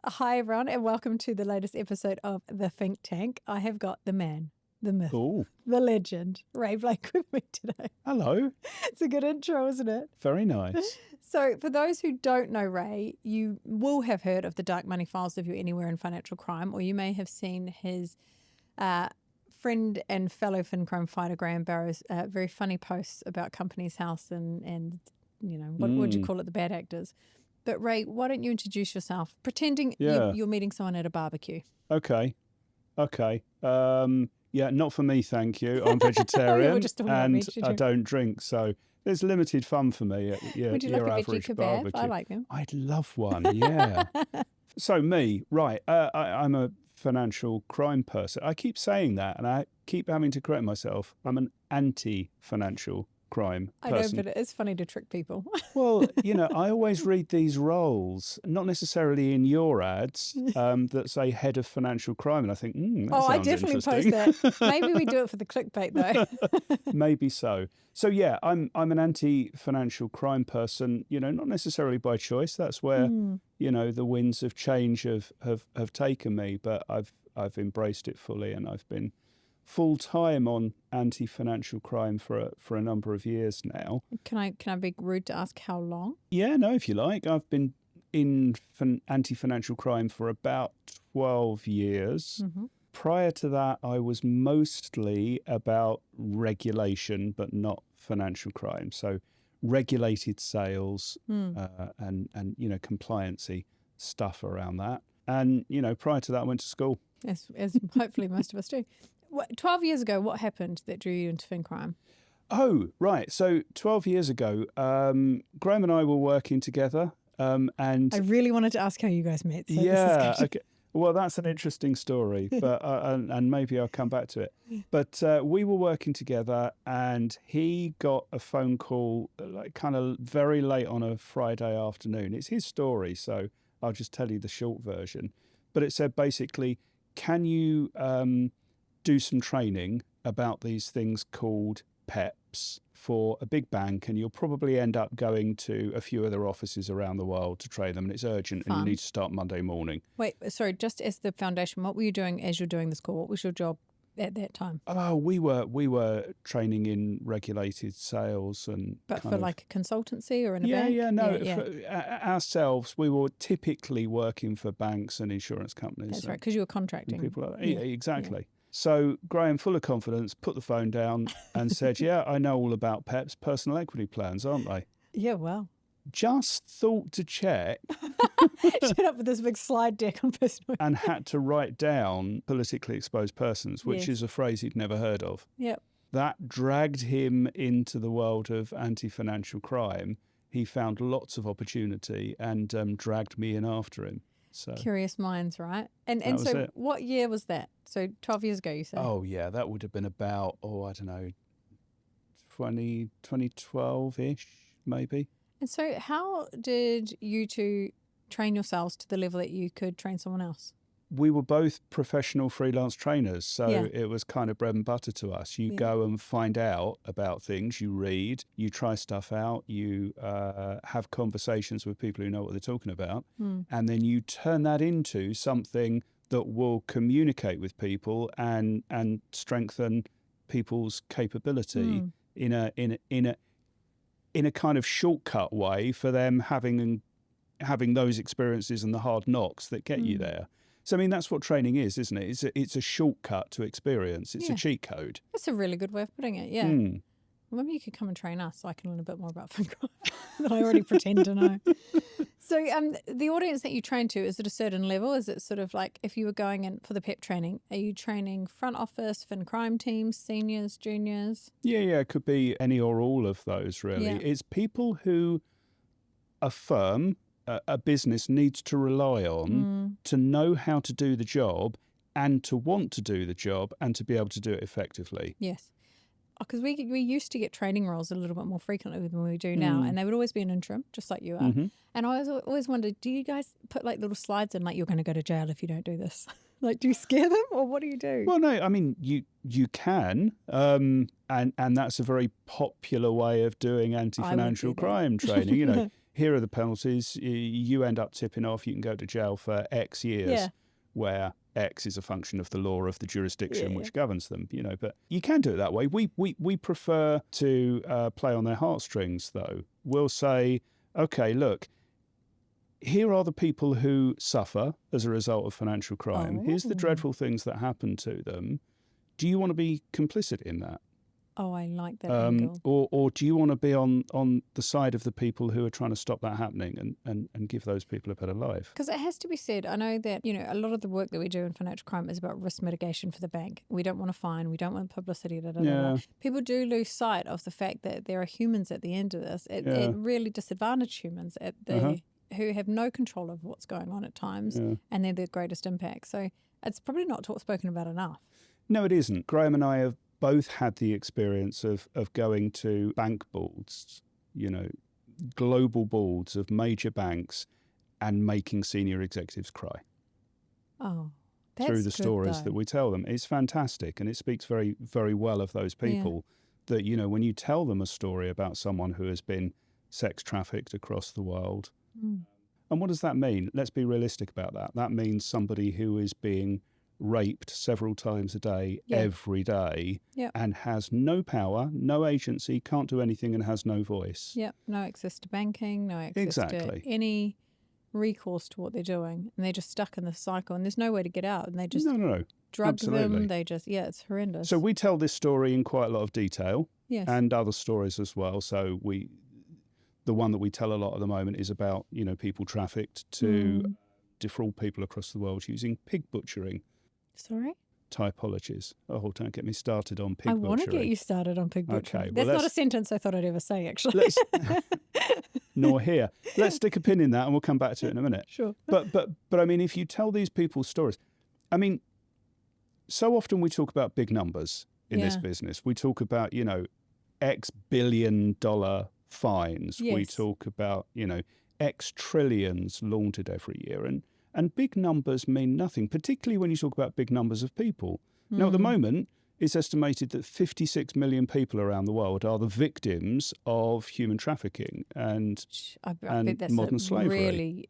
Hi, everyone, and welcome to the latest episode of the FincTank. I have got the man, the myth, Ooh. the legend, Ray Blake with me today. Hello. It's a good intro, isn't it? Very nice. So for those who don't know Ray, you will have heard of the Dark Money Files if you're anywhere in financial crime, or you may have seen his friend and fellow FinCrime fighter, Graham Barrow's very funny posts about Companies House and you know, what would you call it, the bad actors. But Ray, why don't you introduce yourself, pretending you're meeting someone at a barbecue? Okay. Yeah, not for me, thank you. I'm vegetarian and I don't drink, so there's limited fun for me at your Would you like a veggie average kebab? barbecue. I like them. I'd love one, yeah. So me, right, I'm a financial crime person. I keep saying that and I keep having to correct myself. I'm an anti-financial crime person. I know, but it is funny to trick people. Well, you know, I always read these roles, not necessarily in your ads, that say head of financial crime. And I think, that sounds I definitely post that. Maybe we do it for the clickbait, though. Maybe so. So, yeah, I'm an anti-financial crime person, you know, not necessarily by choice. That's where, you know, the winds of change have taken me. But I've embraced it fully, and I've been full-time on anti-financial crime for a number of years now. Can I be rude to ask how long? Yeah, no, if you like. I've been in anti-financial crime for about 12 years. Mm-hmm. Prior to that, I was mostly about regulation, but not financial crime. So regulated sales and you know, compliancy stuff around that. And, you know, prior to that, I went to school. As hopefully most of us do. 12 years ago, what happened that drew you into FinCrime? Oh, right. So 12 years ago, Graham and I were working together. And I really wanted to ask how you guys met. So yeah, okay. Well, that's an interesting story, but and maybe I'll come back to it. But we were working together, and he got a phone call, like kind of very late on a Friday afternoon. It's his story, so I'll just tell you the short version. But it said basically, can you do some training about these things called PEPs for a big bank, and you'll probably end up going to a few other offices around the world to train them, and it's urgent. Fun. And you need to start Monday morning. Wait, sorry, just as the foundation, what were you doing as you're doing this call? What was your job at that time? Oh, we were training in regulated sales and. But for like a consultancy or in a bank? Ourselves, we were typically working for banks and insurance companies. That's right, because you were contracting. People like that. Yeah, exactly. Yeah. So Graham, full of confidence, put the phone down and said, yeah, I know all about PEPs, personal equity plans, aren't they? Yeah, well. Just thought to check. Shut up with this big slide deck on personal and had to write down politically exposed persons, which is a phrase he'd never heard of. Yep. That dragged him into the world of anti-financial crime. He found lots of opportunity and dragged me in after him. So curious minds, right? And so what year was that? So 12 years ago, you said? Oh, yeah, that would have been about, I don't know, 2012-ish, maybe. And so how did you two train yourselves to the level that you could train someone else? We were both professional freelance trainers, so it was kind of bread and butter to us. You go and find out about things, you read, you try stuff out, you have conversations with people who know what they're talking about, and then you turn that into something that will communicate with people and strengthen people's capability in a kind of shortcut way for them having those experiences and the hard knocks that get you there. So, I mean, that's what training is, isn't it? It's a shortcut to experience. It's a cheat code. That's a really good way of putting it, yeah. Well, maybe you could come and train us so I can learn a bit more about FinCrime that I already pretend to know. So the audience that you train to, is it a certain level? Is it sort of like if you were going in for the PEP training, are you training front office, FinCrime teams, seniors, juniors? Yeah, it could be any or all of those, really. Yeah. It's people who a firm, a business needs to rely on to know how to do the job and to want to do the job and to be able to do it effectively. Yes. Because we used to get training roles a little bit more frequently than we do now, and they would always be an interim, just like you are. And I always wondered, do you guys put like little slides in, like you're going to go to jail if you don't do this? Like, do you scare them, or what do you do? Well, no, I mean you can, and that's a very popular way of doing anti-financial crime training. You know, here are the penalties. You end up tipping off. You can go to jail for X years, Yeah. where X is a function of the law of the jurisdiction Yeah, which governs them. But you can do it that way. We prefer to play on their heartstrings, though. We'll say, okay, look, here are the people who suffer as a result of financial crime. Here's the dreadful things that happen to them. Do you want to be complicit in that? Oh, I like that angle. Or do you want to be on the side of the people who are trying to stop that happening and give those people a better life? Because it has to be said, I know that, a lot of the work that we do in financial crime is about risk mitigation for the bank. We don't want to fine, we don't want publicity, People do lose sight of the fact that there are humans at the end of this, and really disadvantaged humans who have no control of what's going on at times, and they're the greatest impact. So it's probably not spoken about enough. No, it isn't. Graham and I have both had the experience of going to bank boards, global boards of major banks, and making senior executives cry. Oh, that's through the good, stories though. that we tell them. It's fantastic, and it speaks very, very well of those people that, when you tell them a story about someone who has been sex trafficked across the world. And what does that mean? Let's be realistic about that. That means somebody who is being raped several times a day, every day, and has no power, no agency, can't do anything, and has no voice. Yep, no access to banking, no access to any recourse to what they're doing, and they're just stuck in this cycle, and there's no way to get out, and they just drug them. They just it's horrendous. So we tell this story in quite a lot of detail, and other stories as well. So the one that we tell a lot at the moment is about people trafficked to defraud people across the world using pig butchering. Sorry? Typologies. Oh, don't get me started on pig butchering. I want to get you started on pig butchering. Okay, That's not a sentence I thought I'd ever say, actually. Nor here. Let's stick a pin in that and we'll come back to it in a minute. Sure. But I mean, if you tell these people's stories, I mean, so often we talk about big numbers in this business. We talk about, X billion-dollar fines. Yes. We talk about, X trillions laundered every year. And big numbers mean nothing, particularly when you talk about big numbers of people. Now, at the moment, it's estimated that 56 million people around the world are the victims of human trafficking and bet that's modern slavery. Really,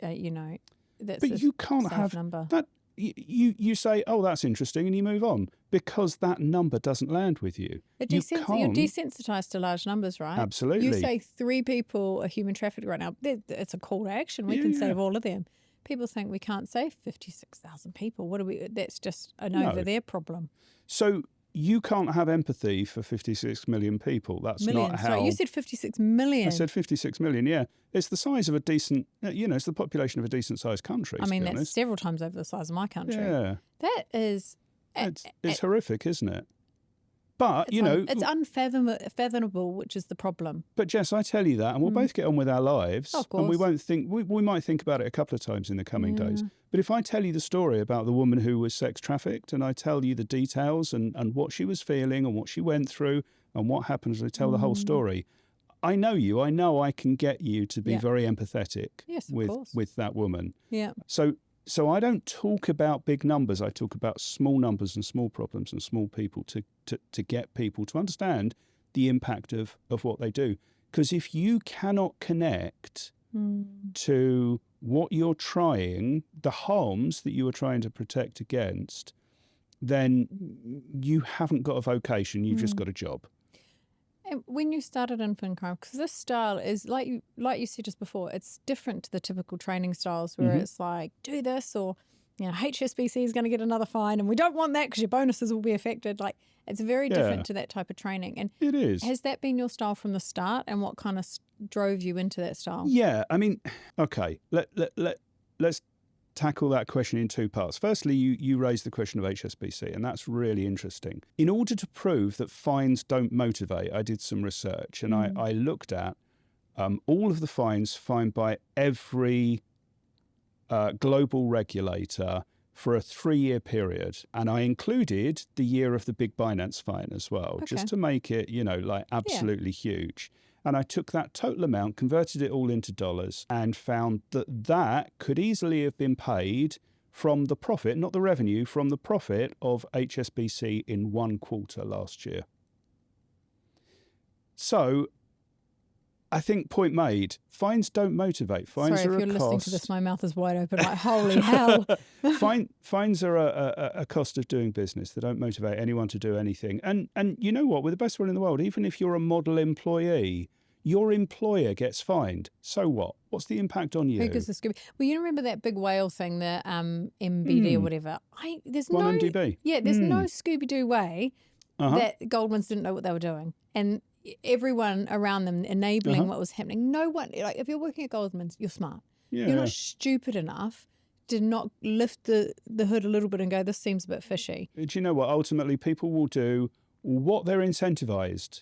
that's but you can't have number. that. You say, oh, that's interesting, and you move on because that number doesn't land with you. You're desensitized to large numbers, right? Absolutely. You say 3 people are human trafficked right now. It's a call to action. We can save all of them. People think we can't save 56,000 people. What do we? That's just an over their problem. So you can't have empathy for 56 million people. That's not how. Sorry, you said 56 million. I said 56 million. Yeah, it's the size of a decent. It's the population of a decent sized country. I mean, that's several times over the size of my country. Yeah, that is. It's horrific, isn't it? But it's unfathomable, which is the problem. But Jess, I tell you that, and we'll both get on with our lives, of course. And we won't think. We might think about it a couple of times in the coming days. But if I tell you the story about the woman who was sex trafficked, and I tell you the details and what she was feeling and what she went through and what happened, as I tell the whole story, I know you. I know I can get you to be very empathetic with that woman. Yeah. So I don't talk about big numbers. I talk about small numbers and small problems and small people to get people to understand the impact of what they do. Because if you cannot connect to what you're trying, the harms that you are trying to protect against, then you haven't got a vocation. You've just got a job. And when you started in FincTank, because this style is like you said just before, it's different to the typical training styles where it's like do this or HSBC is going to get another fine and we don't want that because your bonuses will be affected. Like it's very different to that type of training. And it is. Has that been your style from the start, and what kind of drove you into that style? Yeah, I mean, okay, let's tackle that question in 2 parts. Firstly, you raised the question of HSBC, and that's really interesting. In order to prove that fines don't motivate, I did some research, and I looked at all of the fines fined by every global regulator for a 3-year period, and I included the year of the big Binance fine as well, just to make it, absolutely huge. And I took that total amount, converted it all into dollars, and found that could easily have been paid from the profit, not the revenue, from the profit of HSBC in 1 quarter last year. So I think point made. Fines don't motivate. Fines Sorry, are if you're a listening cost. to this, my mouth is wide open. Like, holy hell. Fines are a cost of doing business. They don't motivate anyone to do anything. And you know what? We're the best one in the world. Even if you're a model employee, your employer gets fined. So what? What's the impact on you? Who gives the Scooby? Well, you remember that big whale thing, the MBD or whatever? There's no MDB. Yeah, there's no Scooby-Doo way that Goldman's didn't know what they were doing. And everyone around them enabling what was happening. No one, like if you're working at Goldman's, you're smart. Yeah. You're not stupid enough to not lift the hood a little bit and go, this seems a bit fishy. Do you know what? Ultimately, people will do what they're incentivized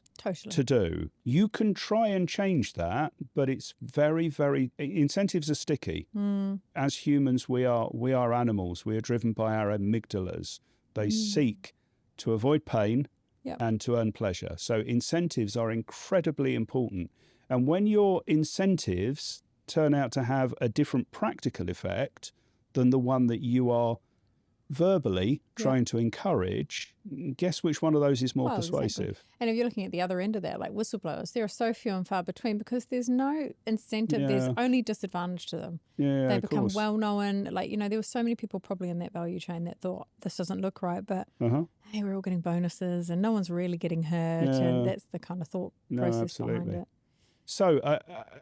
to do. You can try and change that, but it's very, very, incentives are sticky. As humans, we are animals. We are driven by our amygdalas. They seek to avoid pain and to earn pleasure. So incentives are incredibly important. And when your incentives turn out to have a different practical effect than the one that you are verbally trying to encourage, guess which one of those is more persuasive? Exactly. And if you're looking at the other end of that, like whistleblowers, there are so few and far between because there's no incentive. There's only disadvantage to them. They become well known. Like, you know, there were so many people probably in that value chain that thought this doesn't look right, but hey, we're all getting bonuses and no one's really getting hurt. And that's the kind of thought process behind it. So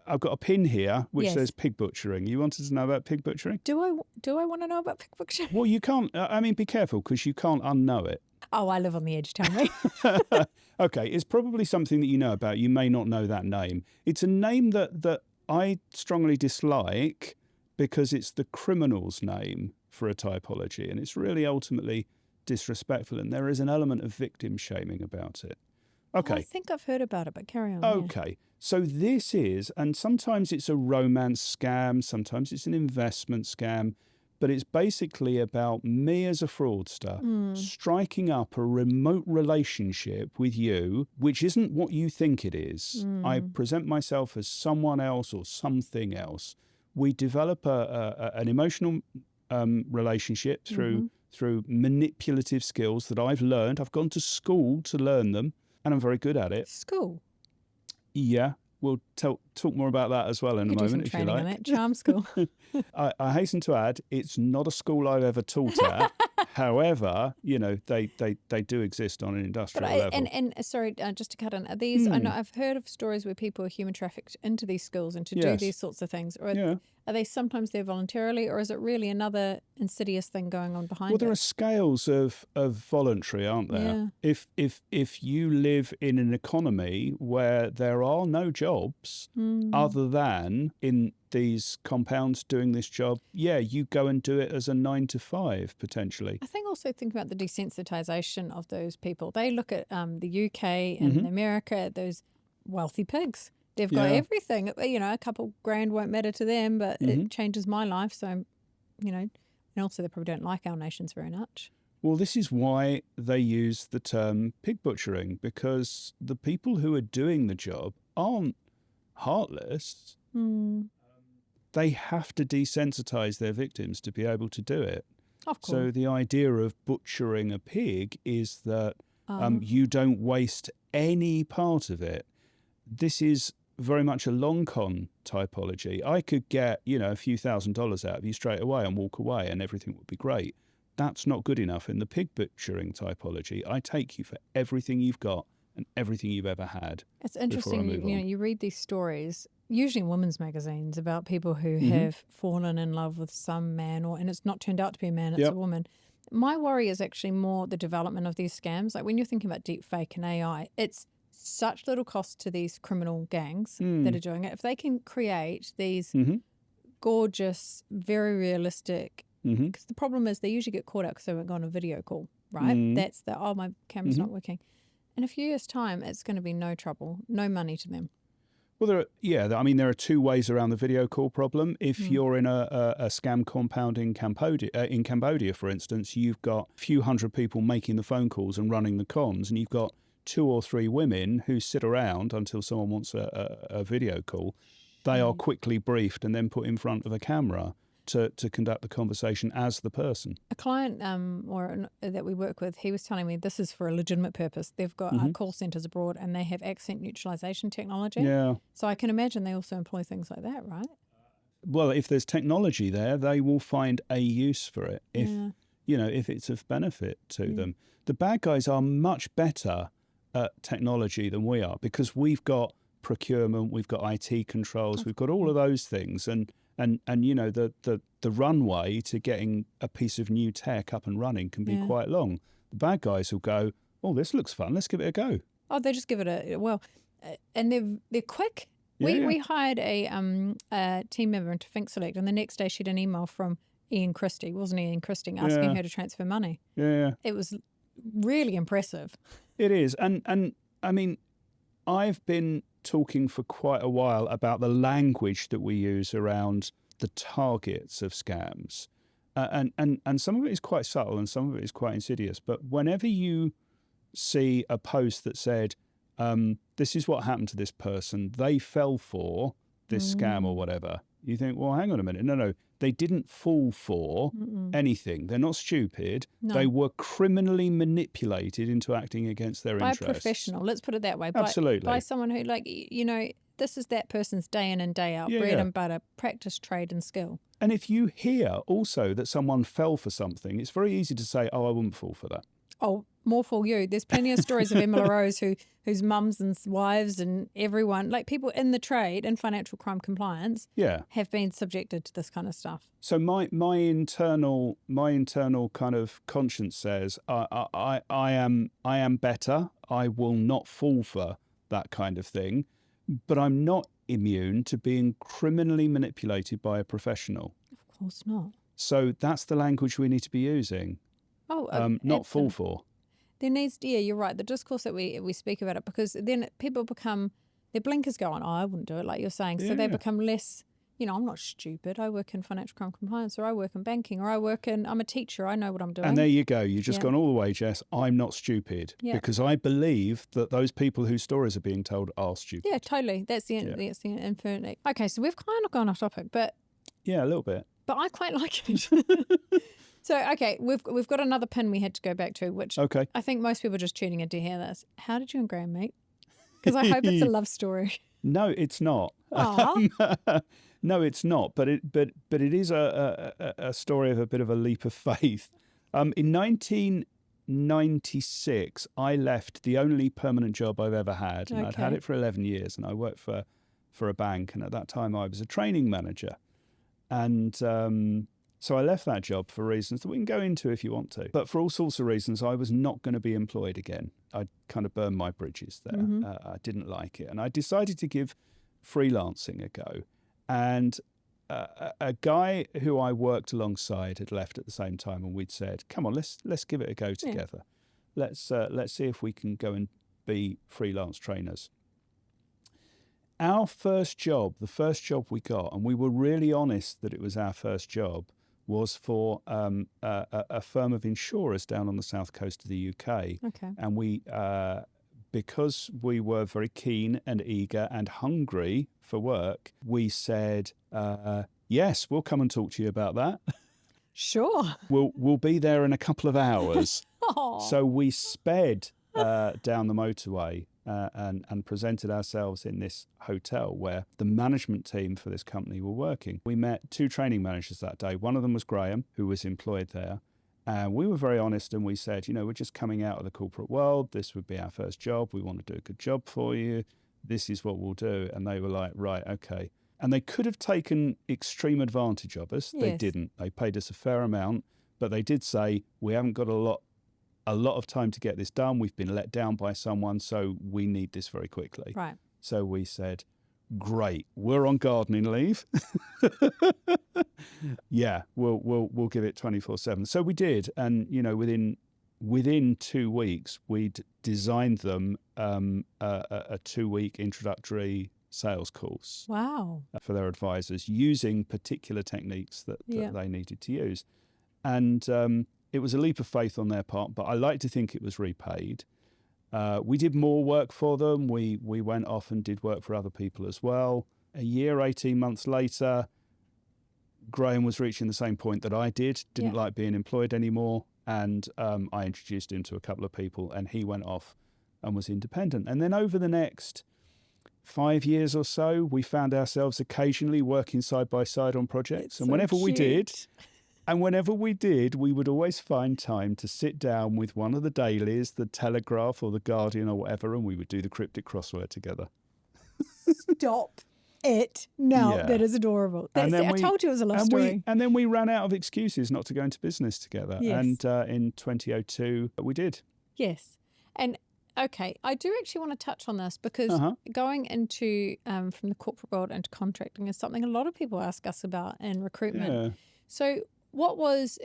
I've got a pin here which says pig butchering. You wanted to know about pig butchering? Do I want to know about pig butchering? Well, you can't. I mean, be careful because you can't unknow it. Oh, I live on the edge. Tell me. Okay, it's probably something that you know about. You may not know that name. It's a name that I strongly dislike because it's the criminal's name for a typology, and it's really ultimately disrespectful. And there is an element of victim shaming about it. Okay. I think I've heard about it, but carry on. Okay. So this is, and sometimes it's a romance scam, sometimes it's an investment scam, but it's basically about me as a fraudster striking up a remote relationship with you, which isn't what you think it is. I present myself as someone else or something else. We develop an emotional relationship through manipulative skills that I've learned. I've gone to school to learn them, and I'm very good at it. School? Yeah, we'll talk more about that as well in a moment, if you like. On it. Charm school. I hasten to add, it's not a school I've ever taught at. However, you know, they do exist on an industrial level. And sorry, just to cut in, are these? I know I've heard of stories where people are human trafficked into these schools and to do these sorts of things. Or are they sometimes there voluntarily, or is it really another insidious thing going on behind it? Well, there are scales of voluntary, aren't there? Yeah. If you live in an economy where there are no jobs other than in these compounds doing this job, you go and do it as a 9 to 5 potentially. I think also think about the desensitization of those people. They look at the UK and America, those wealthy pigs. They've got everything. You know, a couple grand won't matter to them, but it changes my life. So, you know, and also they probably don't like our nations very much. Well, this is why they use the term pig butchering, because the people who are doing the job aren't heartless. They have to desensitize their victims to be able to do it. Of course. So the idea of butchering a pig is that you don't waste any part of it. This is very much a long con typology. I could get, you know, a few $1,000s out of you straight away and walk away and everything would be great. That's not good enough in the pig butchering typology. I take you for everything you've got and everything you've ever had. It's interesting, you know, you read these stories, usually in women's magazines, about people who have fallen in love with some man, and it's not turned out to be a man, it's a woman. My worry is actually more the development of these scams. Like when you're thinking about deep fake and AI, it's such little cost to these criminal gangs that are doing it. If they can create these gorgeous, very realistic, because the problem is they usually get caught out because they won't go on a video call, right? That's the, oh, my camera's not working. In a few years' time, it's going to be no trouble, no money to them. Well, there are two ways around the video call problem. If you're in a scam compound in Cambodia, for instance, you've got a few hundred people making the phone calls and running the comms, and you've got 2 or 3 women who sit around until someone wants a video call. They are quickly briefed and then put in front of a camera to conduct the conversation as the person. A client that we work with, he was telling me this is for a legitimate purpose. They've got call centres abroad and they have accent neutralisation technology. Yeah. So I can imagine they also employ things like that, right? Well, if there's technology there, they will find a use for it if if it's of benefit to them. The bad guys are much better at technology than we are because we've got procurement, we've got IT controls, we've got all of those things, and the runway to getting a piece of new tech up and running can be quite long. The bad guys will go, oh, this looks fun, let's give it a go. Oh, they just give it and they're quick. We hired a team member into FincTank, and the next day she had an email from Ian Christie, wasn't Ian Christie, asking her to transfer money. Yeah. It was really impressive. It is. And I mean, I've been talking for quite a while about the language that we use around the targets of scams. And some of it is quite subtle and some of it is quite insidious. But whenever you see a post that said, this is what happened to this person, they fell for this scam or whatever, you think, well, hang on a minute. No, they didn't fall for anything. They're not stupid. No. They were criminally manipulated into acting against their interests. By a professional, let's put it that way. Absolutely. By someone who, this is that person's day in and day out, bread and butter, practice, trade and skill. And if you hear also that someone fell for something, it's very easy to say, oh, I wouldn't fall for that. Oh, more for you. There's plenty of stories of MLROs whose mums and wives and everyone, like people in the trade and financial crime compliance, have been subjected to this kind of stuff. So my internal kind of conscience says I am better. I will not fall for that kind of thing, but I'm not immune to being criminally manipulated by a professional. Of course not. So that's the language we need to be using. Not fall for. There needs, you're right. The discourse that we speak about it, because then people become, their blinkers go on. Oh, I wouldn't do it, like you're saying. So they become less, I'm not stupid. I work in financial crime compliance, or I work in banking, or I'm a teacher. I know what I'm doing. And there you go. You've just gone all the way, Jess. I'm not stupid because I believe that those people whose stories are being told are stupid. Yeah, totally. That's the infinity. Okay, so we've kind of gone off topic, but yeah, a little bit. But I quite like it. So, okay, we've got another pin we had to go back to, which I think most people are just tuning in to hear this. How did you and Graham meet? Because I hope it's a love story. No, it's not. No, it's not. But it is a story of a bit of a leap of faith. In 1996, I left the only permanent job I've ever had, and I'd had it for 11 years, and I worked for a bank, and at that time I was a training manager, and so I left that job for reasons that we can go into if you want to. But for all sorts of reasons, I was not going to be employed again. I kind of burned my bridges there. I didn't like it. And I decided to give freelancing a go. And a guy who I worked alongside had left at the same time, and we'd said, come on, let's give it a go together. Let's see if we can go and be freelance trainers. Our first job, the first job we got, and we were really honest that it was our first job, was for a firm of insurers down on the south coast of the UK. Okay. And we, because we were very keen and eager and hungry for work, we said, yes, we'll come and talk to you about that. Sure. We'll be there in a couple of hours. So we sped down the motorway and presented ourselves in this hotel where the management team for this company were working. We met two training managers that day. One of them was Graham, who was employed there. And we were very honest and we said, we're just coming out of the corporate world. This would be our first job. We want to do a good job for you. This is what we'll do. And they were like, right, okay. And they could have taken extreme advantage of us. Yes. They didn't. They paid us a fair amount, but they did say, we haven't got a lot of time to get this done. We've been let down by someone, so we need this very quickly. Right. So we said, great, we're on gardening leave. Yeah, we'll give it 24/7. So we did, and within 2 weeks, we'd designed them a 2-week introductory sales course. Wow. For their advisors, using particular techniques that they needed to use, and it was a leap of faith on their part, but I like to think it was repaid. We did more work for them. We went off and did work for other people as well. A year, 18 months later, Graham was reaching the same point that I didn't like being employed anymore. And I introduced him to a couple of people and he went off and was independent. And then over the next 5 years or so, we found ourselves occasionally working side by side on projects. And whenever we did, we would always find time to sit down with one of the dailies, the Telegraph or the Guardian or whatever, and we would do the cryptic crossword together. Stop it. No, that is adorable. I told you it was a love story. And then we ran out of excuses not to go into business together. Yes. And in 2002, we did. Yes. And okay, I do actually want to touch on this because going into from the corporate world into contracting is something a lot of people ask us about in recruitment. Yeah. So what was,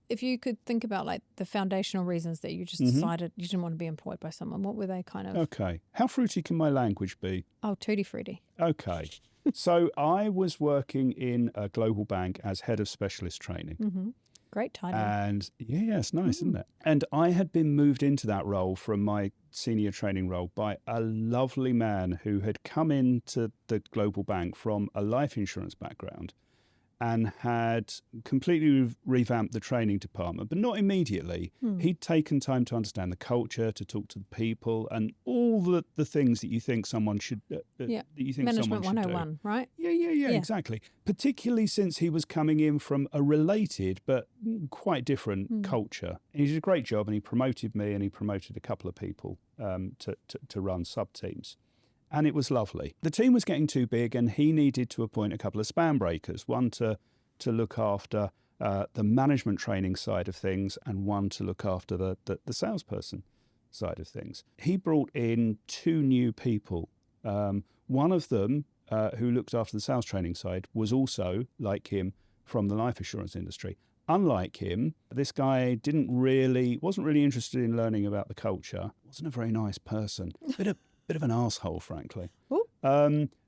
if you could think about like the foundational reasons that you just decided you didn't want to be employed by someone, what were they kind of? Okay. How fruity can my language be? Oh, tutti frutti. Okay. So I was working in a global bank as head of specialist training. Mm-hmm. Great title. And yeah, it's nice, isn't it? And I had been moved into that role from my senior training role by a lovely man who had come into the global bank from a life insurance background and had completely revamped the training department, but not immediately. He'd taken time to understand the culture, to talk to the people, and all the things that you think someone should that you think Management someone should 101, do. right? Yeah, exactly. Particularly since he was coming in from a related but quite different culture. And he did a great job, and he promoted me, and he promoted a couple of people to run sub-teams. And it was lovely. The team was getting too big and he needed to appoint a couple of span breakers, one to look after the management training side of things and one to look after the salesperson side of things. He brought in 2 new people. One of them, who looked after the sales training side, was also, like him, from the life assurance industry. Unlike him, this guy wasn't really interested in learning about the culture, wasn't a very nice person. Bit of an arsehole, frankly.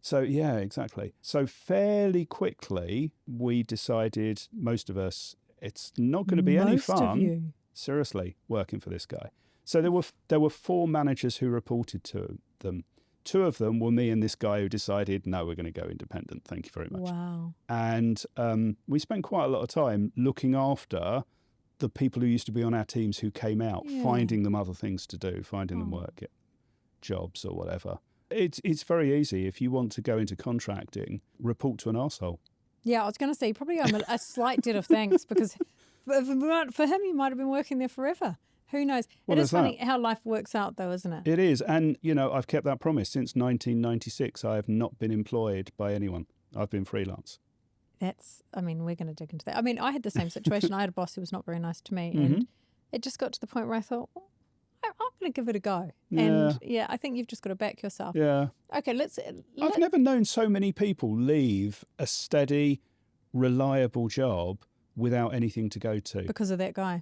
So, yeah, exactly. So fairly quickly, we decided, most of us, it's not going to be any fun, seriously, working for this guy. So there were 4 managers who reported to them. 2 of them were me and this guy who decided, no, we're going to go independent. Thank you very much. Wow. And we spent quite a lot of time looking after the people who used to be on our teams who came out, finding them other things to do, finding them work, jobs or whatever. It's very easy. If you want to go into contracting, report to an arsehole. Yeah, I was going to say, probably owe him a slight debt of thanks because for him, he might have been working there forever. Who knows? It is funny how life works out though, isn't it? It is. And, I've kept that promise. Since 1996, I have not been employed by anyone. I've been freelance. We're going to dig into that. I had the same situation. I had a boss who was not very nice to me and it just got to the point where I thought, I'm going to give it a go. And I think you've just got to back yourself. Yeah. Okay, I've never known so many people leave a steady, reliable job without anything to go to. Because of that guy.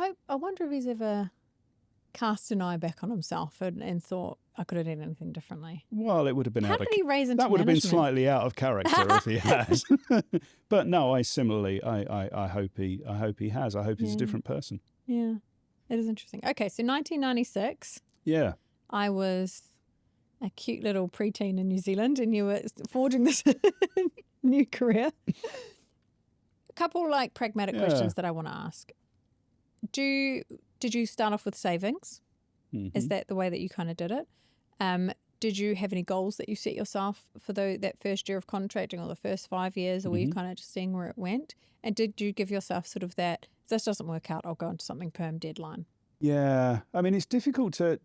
I wonder if he's ever cast an eye back on himself and thought, I could have done anything differently. Well, it would have been How did he raise into that would have management? been slightly out of character if he had. But no, I hope he has. I hope he's a different person. Yeah. It is interesting. Okay, so 1996. Yeah. I was a cute little preteen in New Zealand and you were forging this new career. A couple pragmatic questions that I want to ask. Did you start off with savings? Mm-hmm. Is that the way that you kind of did it? Did you have any goals that you set yourself for that first year of contracting or the first 5 years, or were you kind of just seeing where it went? And did you give yourself sort of that, if this doesn't work out, I'll go into something perm deadline? Yeah. It's difficult to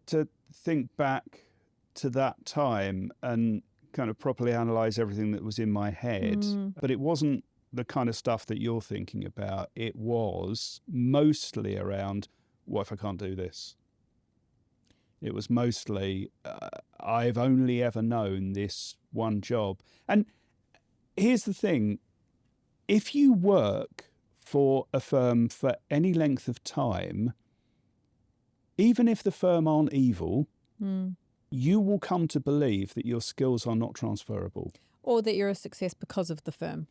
think back to that time and kind of properly analyse everything that was in my head. But it wasn't the kind of stuff that you're thinking about. It was mostly around, what if I can't do this? It was mostly, I've only ever known this one job. And here's the thing. If you work for a firm for any length of time, even if the firm aren't evil, you will come to believe that your skills are not transferable. Or that you're a success because of the firm.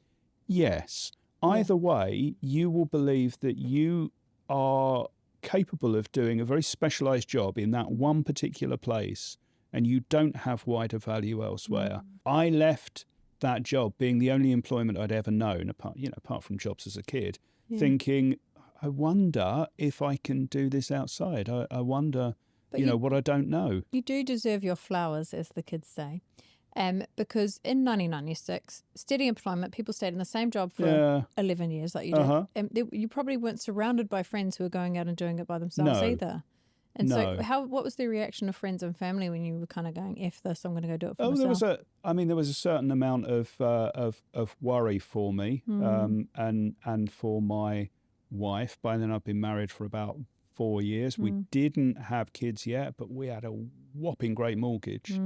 Yes. Either way, you will believe that you are capable of doing a very specialised job in that one particular place and you don't have wider value elsewhere. I left that job being the only employment I'd ever known, apart from jobs as a kid, thinking, I wonder if I can do this outside. I wonder, what I don't know. You do deserve your flowers, as the kids say. Because in 1996, steady employment, people stayed in the same job for 11 years like you did. And you probably weren't surrounded by friends who were going out and doing it by themselves either. And so what was the reaction of friends and family when you were kind of going, F this, I'm going to go do it for myself? There was a certain amount of worry for me and for my wife. By then I'd been married for about 4 years. We didn't have kids yet, but we had a whopping great mortgage.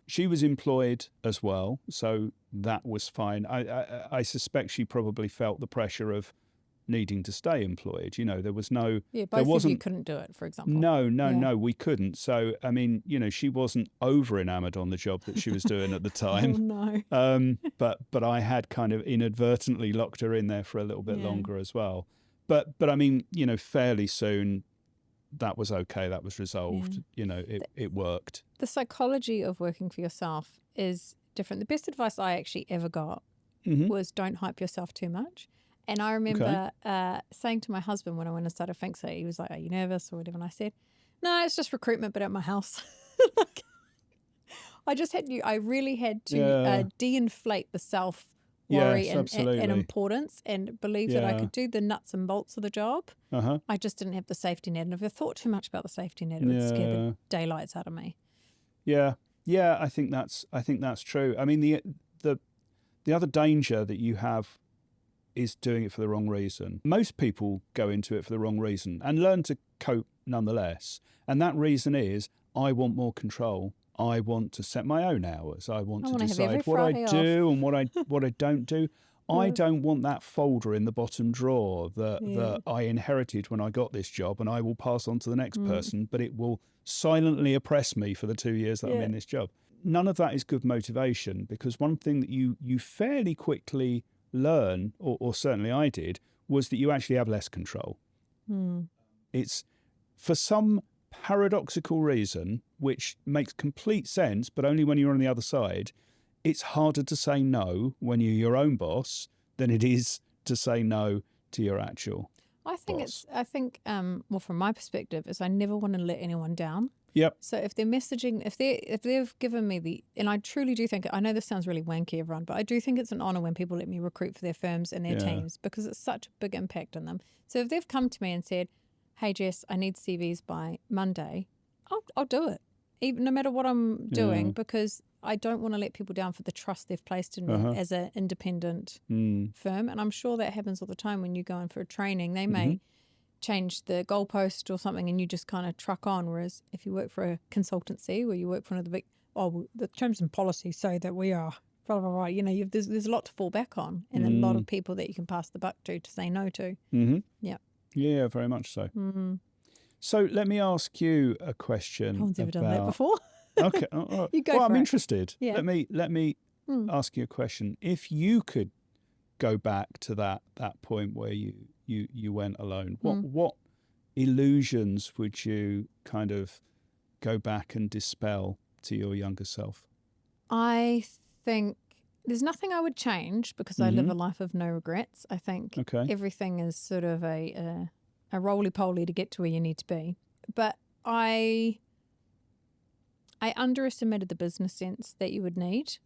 She was employed as well, so that was fine. I suspect she probably felt the pressure of needing to stay employed. There was no... Yeah, both of you couldn't do it, for example. No, we couldn't. So, she wasn't over enamored on the job that she was doing at the time. Oh, no. But I had kind of inadvertently locked her in there for a little bit longer as well. But fairly soon, that was okay. That was resolved. It worked. The psychology of working for yourself is different. The best advice I actually ever got was don't hype yourself too much. And I remember saying to my husband when I went and started FincTank, he was like, are you nervous or whatever? And I said, no, it's just recruitment, but at my house. I really had to de-inflate the self-worry and importance and believe that I could do the nuts and bolts of the job. I just didn't have the safety net. And if I thought too much about the safety net, it would scare the daylights out of me. Yeah, I think that's true. I mean, the other danger that you have is doing it for the wrong reason. Most people go into it for the wrong reason and learn to cope nonetheless. And that reason is, I want more control. I want to set my own hours. I want to decide what I do and what I don't do. I don't want that folder in the bottom drawer that I inherited when I got this job and I will pass on to the next person, but it will silently oppress me for the 2 years that I'm in this job. None of that is good motivation, because one thing that you fairly quickly learn, or certainly I did, was that you actually have less control. It's for some paradoxical reason, which makes complete sense, but only when you're on the other side, it's harder to say no when you're your own boss than it is to say no to your actual boss. Well, from my perspective, is I never want to let anyone down. Yep. So if they're messaging, if they've given me and I truly do think, I know this sounds really wanky, everyone, but I do think it's an honor when people let me recruit for their firms and their teams, because it's such a big impact on them. So if they've come to me and said, hey, Jess, I need CVs by Monday, I'll do it, even no matter what I'm doing, because I don't want to let people down for the trust they've placed in me as an independent firm. And I'm sure that happens all the time when you go in for a training. They may change the goalpost or something and you just kind of truck on. Whereas if you work for a consultancy or you work for one of the big, the terms and policies say that we are, blah, blah, blah. There's a lot to fall back on and a lot of people that you can pass the buck to say no to. Yeah. Yeah, very much so. So let me ask you a question. No one's ever done that before. Okay. You go for I'm it. interested. Yeah. Let me ask you a question. If you could go back to that point where you went alone, what illusions would you kind of go back and dispel to your younger self? I think there's nothing I would change, because I live a life of no regrets. I think everything is sort of a roly-poly to get to where you need to be. But I underestimated the business sense that you would need.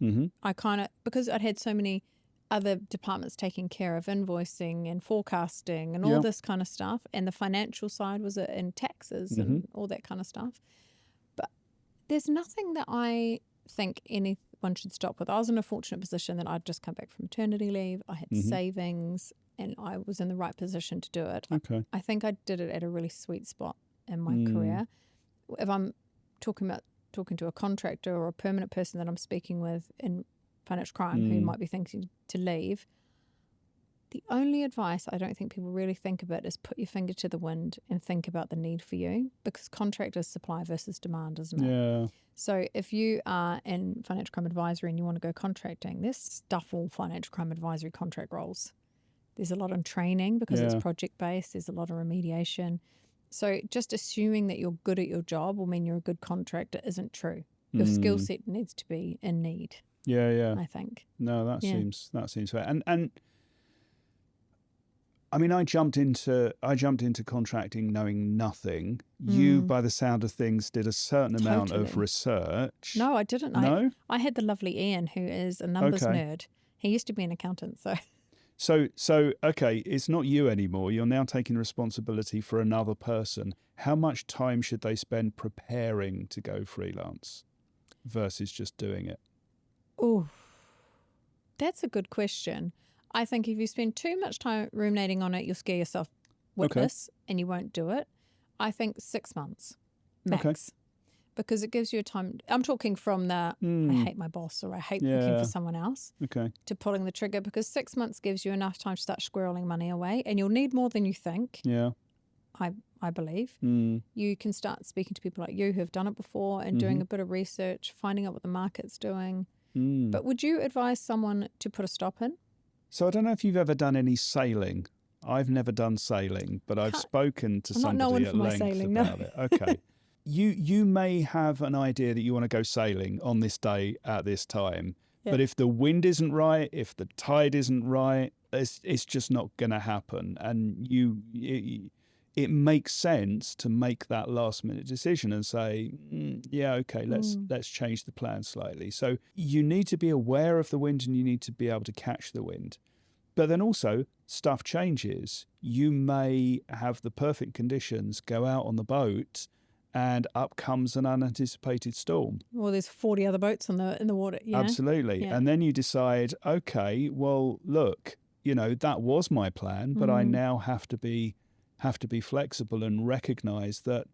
I kind of, because I'd had so many other departments taking care of invoicing and forecasting and all this kind of stuff, and the financial side was in taxes and all that kind of stuff. But there's nothing that I think anyone should stop with. I was in a fortunate position that I'd just come back from maternity leave. I had savings and I was in the right position to do it. I think I did it at a really sweet spot in my career. If I'm talking to a contractor or a permanent person that I'm speaking with in financial crime who might be thinking to leave, the only advice I don't think people really think about is put your finger to the wind and think about the need for you, because contract is supply versus demand, isn't it? Yeah. So if you are in financial crime advisory and you want to go contracting, there's stuff all financial crime advisory contract roles. There's a lot on training because it's project-based. There's a lot of remediation. So just assuming that you're good at your job will mean you're a good contractor isn't true. Your skill set needs to be in need. Yeah. I think. No, that seems fair. And I mean, I jumped into contracting knowing nothing. You, by the sound of things, did a certain amount of research. No, I didn't. No? I had the lovely Ian, who is a numbers nerd. He used to be an accountant, so. So, okay, it's not you anymore. You're now taking responsibility for another person. How much time should they spend preparing to go freelance versus just doing it? Oh, that's a good question. I think if you spend too much time ruminating on it, you'll scare yourself witless and you won't do it. I think 6 months max. Because it gives you a time. I'm talking from the I hate my boss or I hate working for someone else to pulling the trigger, because 6 months gives you enough time to start squirreling money away, and you'll need more than you think. Yeah. I believe. You can start speaking to people like you who have done it before and doing a bit of research, finding out what the market's doing. But would you advise someone to put a stop in? So I don't know if you've ever done any sailing. I've never done sailing, but I've spoken to somebody at length about it. Okay. You may have an idea that you want to go sailing on this day at this time, but if the wind isn't right, if the tide isn't right, it's just not going to happen. And it makes sense to make that last minute decision and say, let's change the plan slightly. So you need to be aware of the wind and you need to be able to catch the wind. But then also stuff changes. You may have the perfect conditions, go out on the boat, and up comes an unanticipated storm. Well, there's 40 other boats in the water. Yeah? Absolutely. Yeah. And then you decide, okay, well, look, that was my plan, but I now have to be flexible and recognize that,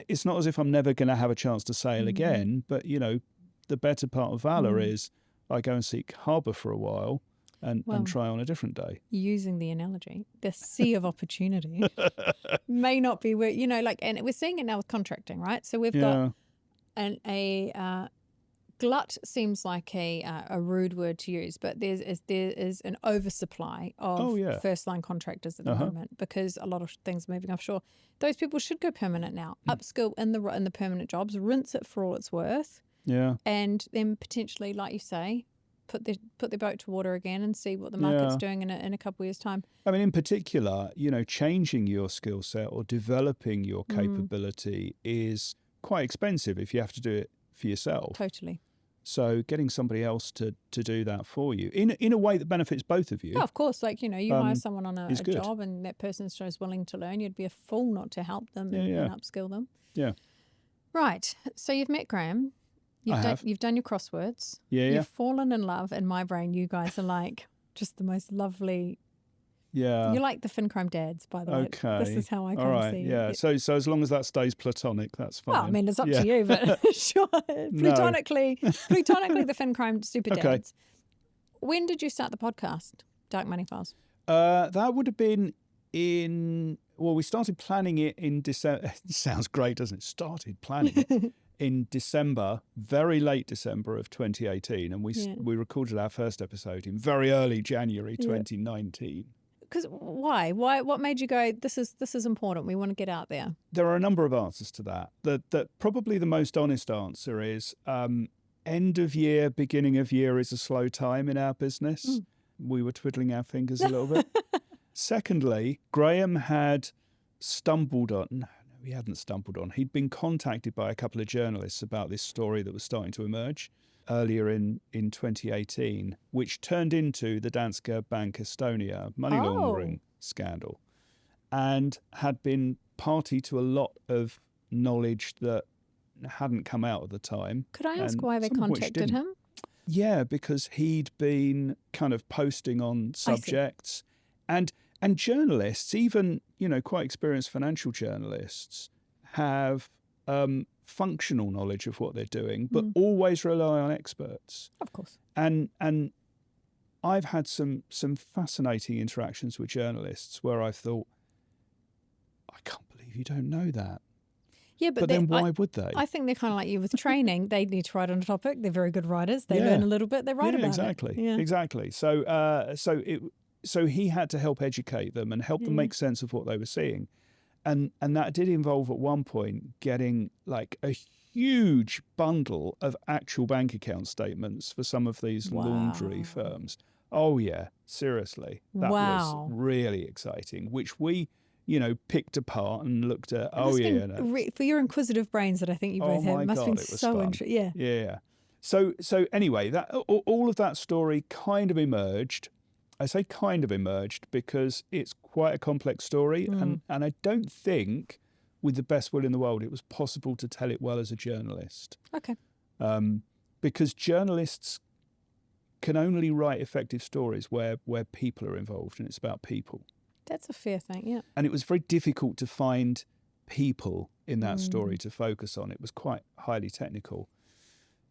it's not as if I'm never going to have a chance to sail again, but, the better part of valor is I go and seek harbour for a while and try on a different day. Using the analogy, the sea of opportunity may not be where, and we're seeing it now with contracting, right? So we've got a glut seems like a rude word to use, but there is an oversupply of first-line contractors at the moment, because a lot of things are moving offshore. Those people should go permanent now, upskill in the permanent jobs, rinse it for all it's worth, and then potentially, like you say, put their boat to water again and see what the market's doing in a couple of years' time. I mean, in particular, changing your skill set or developing your capability is quite expensive if you have to do it for yourself. Totally. So getting somebody else to do that for you in a way that benefits both of you. Oh, of course. Like, you hire someone on a job and that person is willing to learn, you'd be a fool not to help them and upskill them. Yeah. Right. So you've met Graham. You've done your crosswords. You've fallen in love. In my brain, you guys are like just the most lovely. Yeah. You're like the FincTank dads, by the way. Okay. This is how I kind of see it. Yeah. So as long as that stays platonic, that's fine. Well, I mean, it's up to you, but sure. Platonically, the FincTank super dads. When did you start the podcast, Dark Money Files? That would have been we started planning it in December. It sounds great, doesn't it? Started planning it. In December, very late December of 2018, and we recorded our first episode in very early January 2019. Because why? What made you go, this is important, we want to get out there? There are a number of answers to that. That probably the most honest answer is end of year, beginning of year is a slow time in our business. We were twiddling our fingers a little bit. Secondly, Graham had stumbled on... He hadn't stumbled on. He'd been contacted by a couple of journalists about this story that was starting to emerge earlier in 2018, which turned into the Danske Bank Estonia money laundering scandal, and had been party to a lot of knowledge that hadn't come out at the time. Could I ask why they contacted him? Yeah, because he'd been kind of posting on subjects, and journalists, even, quite experienced financial journalists, have functional knowledge of what they're doing, but always rely on experts. Of course. And I've had some fascinating interactions with journalists where I've thought, I can't believe you don't know that. Yeah, but then why would they? I think they're kind of like you with training. They need to write on a topic. They're very good writers. They learn a little bit. They write about exactly. it. Yeah, exactly. So he had to help educate them and help them make sense of what they were seeing. And that did involve at one point getting like a huge bundle of actual bank account statements for some of these laundry Wow. firms. Oh, yeah, seriously. That was Wow. really exciting, which we, picked apart and looked at. It Oh, must yeah. have been for your inquisitive brains that I think you both have. My It must have God, been it was so fun. interesting. Yeah. Yeah. So anyway, that all of that story kind of emerged. I say kind of emerged because it's quite a complex story, and I don't think, with the best will in the world, it was possible to tell it well as a journalist. Okay. Because journalists can only write effective stories where people are involved, and it's about people. That's a fair thing, yeah. And it was very difficult to find people in that story to focus on. It was quite highly technical.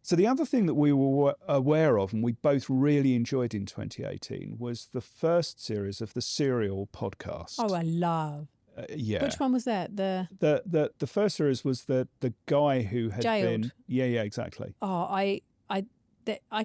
So the other thing that we were aware of, and we both really enjoyed in 2018, was the first series of the Serial podcast. Oh, I love. Yeah. Which one was that? The first series was the guy who had Jailed. been. Yeah, exactly. Oh, I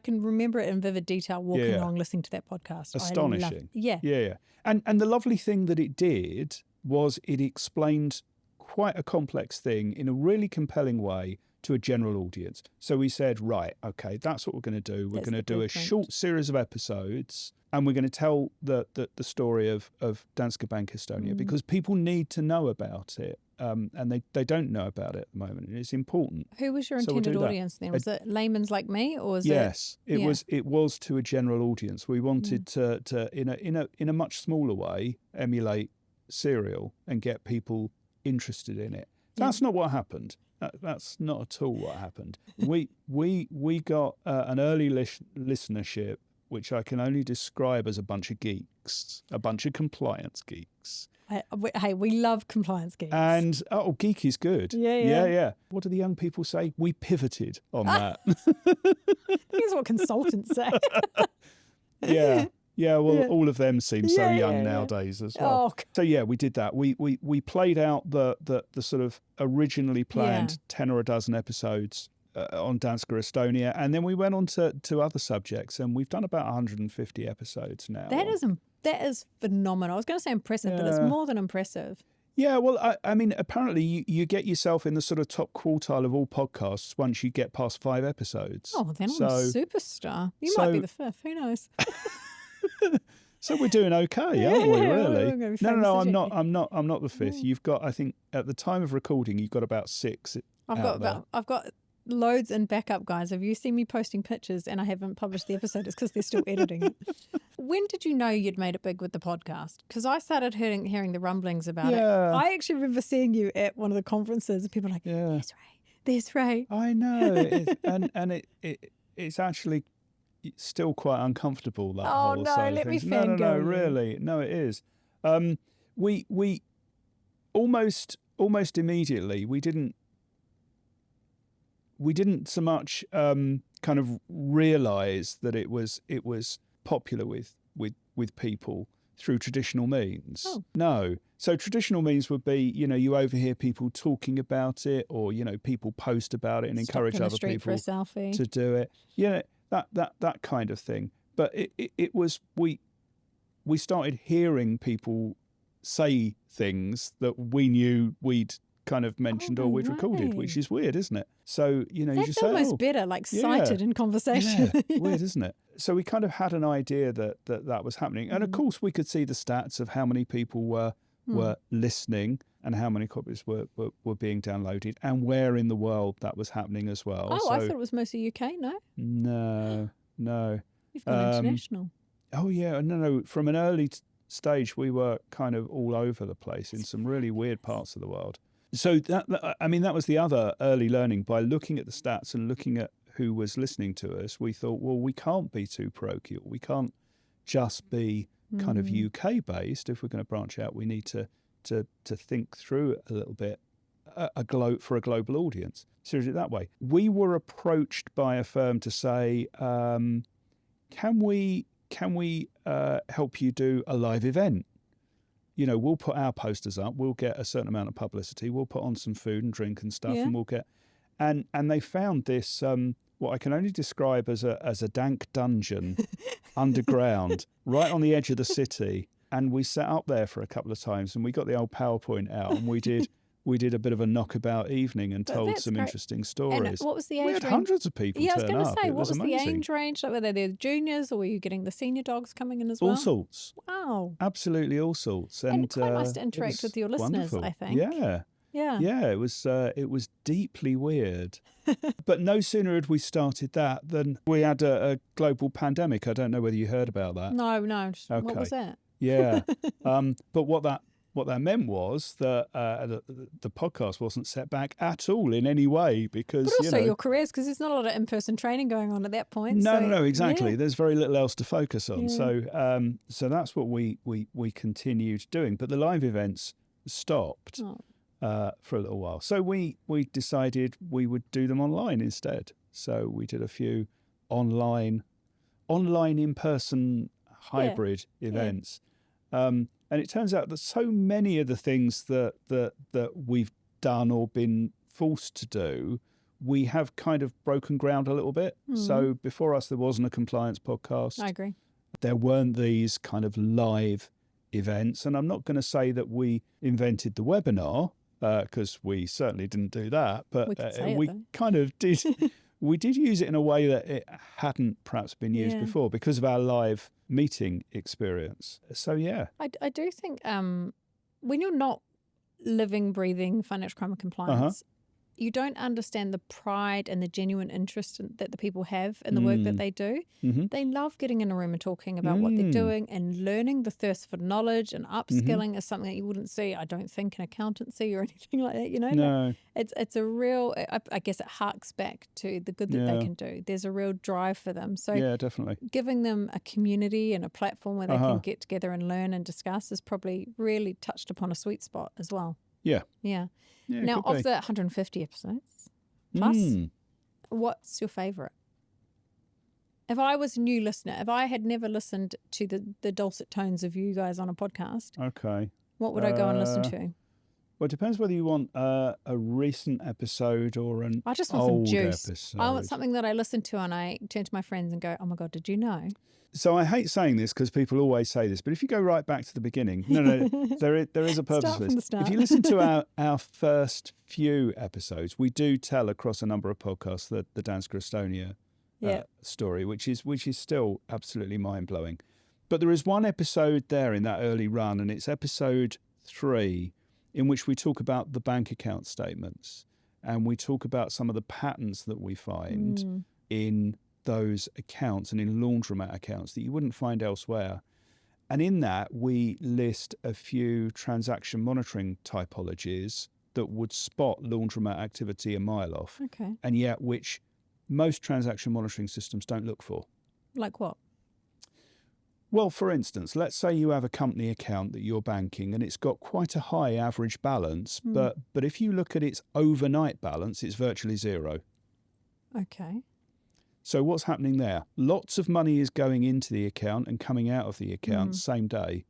can remember it in vivid detail walking along listening to that podcast. Astonishing. Yeah. And the lovely thing that it did was it explained quite a complex thing in a really compelling way to a general audience. So we said, right, okay, that's what we're going to do. We're going to do a short series of episodes, and we're going to tell the story of Danske Bank Estonia, because people need to know about it. And they don't know about it at the moment, and it's important. Who was your intended audience then? Was it layman's like me, or was it was? It was to a general audience. We wanted to in a much smaller way emulate Serial and get people interested in it. That's not what happened. That's not at all what happened. We got an early listenership, which I can only describe as a bunch of geeks, a bunch of compliance geeks. Hey, we love compliance geeks. And geek is good. Yeah. What do the young people say? We pivoted on that. Here's what consultants say. Yeah, well, all of them seem so young nowadays as well. Oh. So we did that. We played out the sort of originally planned 10 or a dozen episodes on Danske Estonia, and then we went on to other subjects, and we've done about 150 episodes now. That is phenomenal. I was going to say impressive, but it's more than impressive. Yeah, well, I mean, apparently you get yourself in the sort of top quartile of all podcasts once you get past 5 episodes. Oh, then I'm a superstar. You might be the 5th. Who knows? So we're doing okay, aren't we? Really? No, I'm not the 5th. No. You've got, I think, at the time of recording, you've got about 6. I've got loads in backup, guys. If you see me posting pictures and I haven't published the episode, it's because they're still editing it. When did you know you'd made it big with the podcast? Because I started hearing the rumblings about it. I actually remember seeing you at one of the conferences, and people were like, "There's Ray." I know, and it's actually still quite uncomfortable, that whole side of things. No, really. No, it is. We almost immediately, we didn't so much kind of realise that it was popular with people through traditional means. Oh. No. So traditional means would be, you overhear people talking about it, or, people post about it and encourage other people to do it. Yeah, that kind of thing. But it was, we started hearing people say things that we knew we'd kind of mentioned or we'd recorded, which is weird, isn't it? So, you just say, almost better, like cited in conversation. Yeah, weird, isn't it? So we kind of had an idea that was happening. And of course, we could see the stats of how many people were listening and how many copies were being downloaded and where in the world that was happening as well. Oh, so, I thought it was mostly UK, no? No. You've gone international. Oh, yeah. No. From an early stage, we were kind of all over the place in some really weird parts of the world. So that was the other early learning. By looking at the stats and looking at who was listening to us, we thought, well, we can't be too parochial. We can't just be kind of UK based. If we're going to branch out, we need to think through it a little bit for a global audience. Seriously, that way. We were approached by a firm to say, can we help you do a live event? We'll put our posters up, we'll get a certain amount of publicity, we'll put on some food and drink and stuff, and we'll get, and they found this, what I can only describe as a dank dungeon underground, right on the edge of the city. And we sat up there for a couple of times, and we got the old PowerPoint out, and we did we did a bit of a knockabout evening and told some interesting stories. And what was the age We had range? hundreds of people turn up. I was going to say, what was amazing. the age range? Like, were they the juniors, or were you getting the senior dogs coming in as well? All sorts. Wow. Absolutely all sorts. And quite nice to interact with your listeners, wonderful. I think. Yeah. Yeah. It was deeply weird. But no sooner had we started that than we had a global pandemic. I don't know whether you heard about that. No. Okay. What was that? Yeah. But what that meant was that the podcast wasn't set back at all in any way because, but also your careers, because there's not a lot of in-person training going on at that point. No, exactly. Yeah. There's very little else to focus on. Yeah. So that's what we continued doing. But the live events stopped for a little while. So we decided we would do them online instead. So we did a few online in-person hybrid events. And it turns out that so many of the things that we've done or been forced to do, we have kind of broken ground a little bit. So before us, there wasn't a compliance podcast. I agree. There weren't these kind of live events. And I'm not going to say that we invented the webinar, because we certainly didn't do that. But we kind of did. We did use it in a way that it hadn't perhaps been used before because of our live meeting experience. So, yeah. I do think when you're not living, breathing financial crime and compliance, you don't understand the pride and the genuine interest that the people have in the work that they do. Mm-hmm. They love getting in a room and talking about what they're doing and learning. The thirst for knowledge and upskilling is something that you wouldn't see, I don't think, in accountancy or anything like that. You know, No. It's a real, I guess it harks back to the good that they can do. There's a real drive for them. So yeah, definitely. Giving them a community and a platform where they can get together and learn and discuss is probably really touched upon a sweet spot as well. Yeah. Yeah. Yeah, now, of the 150 episodes plus, what's your favourite? If I was a new listener, if I had never listened to the dulcet tones of you guys on a podcast, what would I go and listen to? Well, it depends whether you want a recent episode or an I just want old some juice. episode. I want something that I listen to and I turn to my friends and go, oh my God, did you know? So I hate saying this because people always say this, but if you go right back to the beginning, there is a purpose for this. If you listen to our first few episodes, we do tell across a number of podcasts the Danske Estonia story, which is still absolutely mind-blowing. But there is one episode there in that early run, and it's episode 3, in which we talk about the bank account statements, and we talk about some of the patterns that we find in those accounts and in laundromat accounts that you wouldn't find elsewhere. And in that, we list a few transaction monitoring typologies that would spot laundromat activity a mile off, and yet which most transaction monitoring systems don't look for. Like what? Well, for instance, let's say you have a company account that you're banking and it's got quite a high average balance, but if you look at its overnight balance, it's virtually zero. Okay. So what's happening there? Lots of money is going into the account and coming out of the account same day,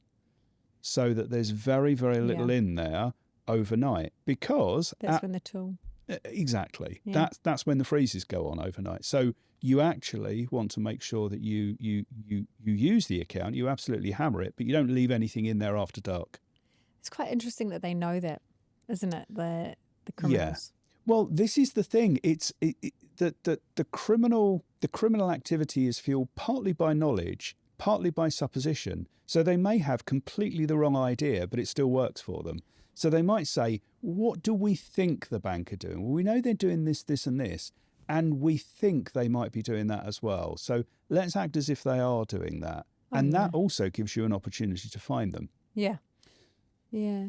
so that there's very, very little in there overnight, because that's when the tool. Exactly. Yeah. That's when the freezes go on overnight. So you actually want to make sure that you use the account, you absolutely hammer it, but you don't leave anything in there after dark. It's quite interesting that they know that, isn't it? The criminals. Yeah. Well, this is the thing. The criminal activity is fueled partly by knowledge, partly by supposition. So they may have completely the wrong idea, but it still works for them. So they might say, what do we think the bank are doing? Well, we know they're doing this, this and this, and we think they might be doing that as well. So let's act as if they are doing that. And that also gives you an opportunity to find them. Yeah. Yeah.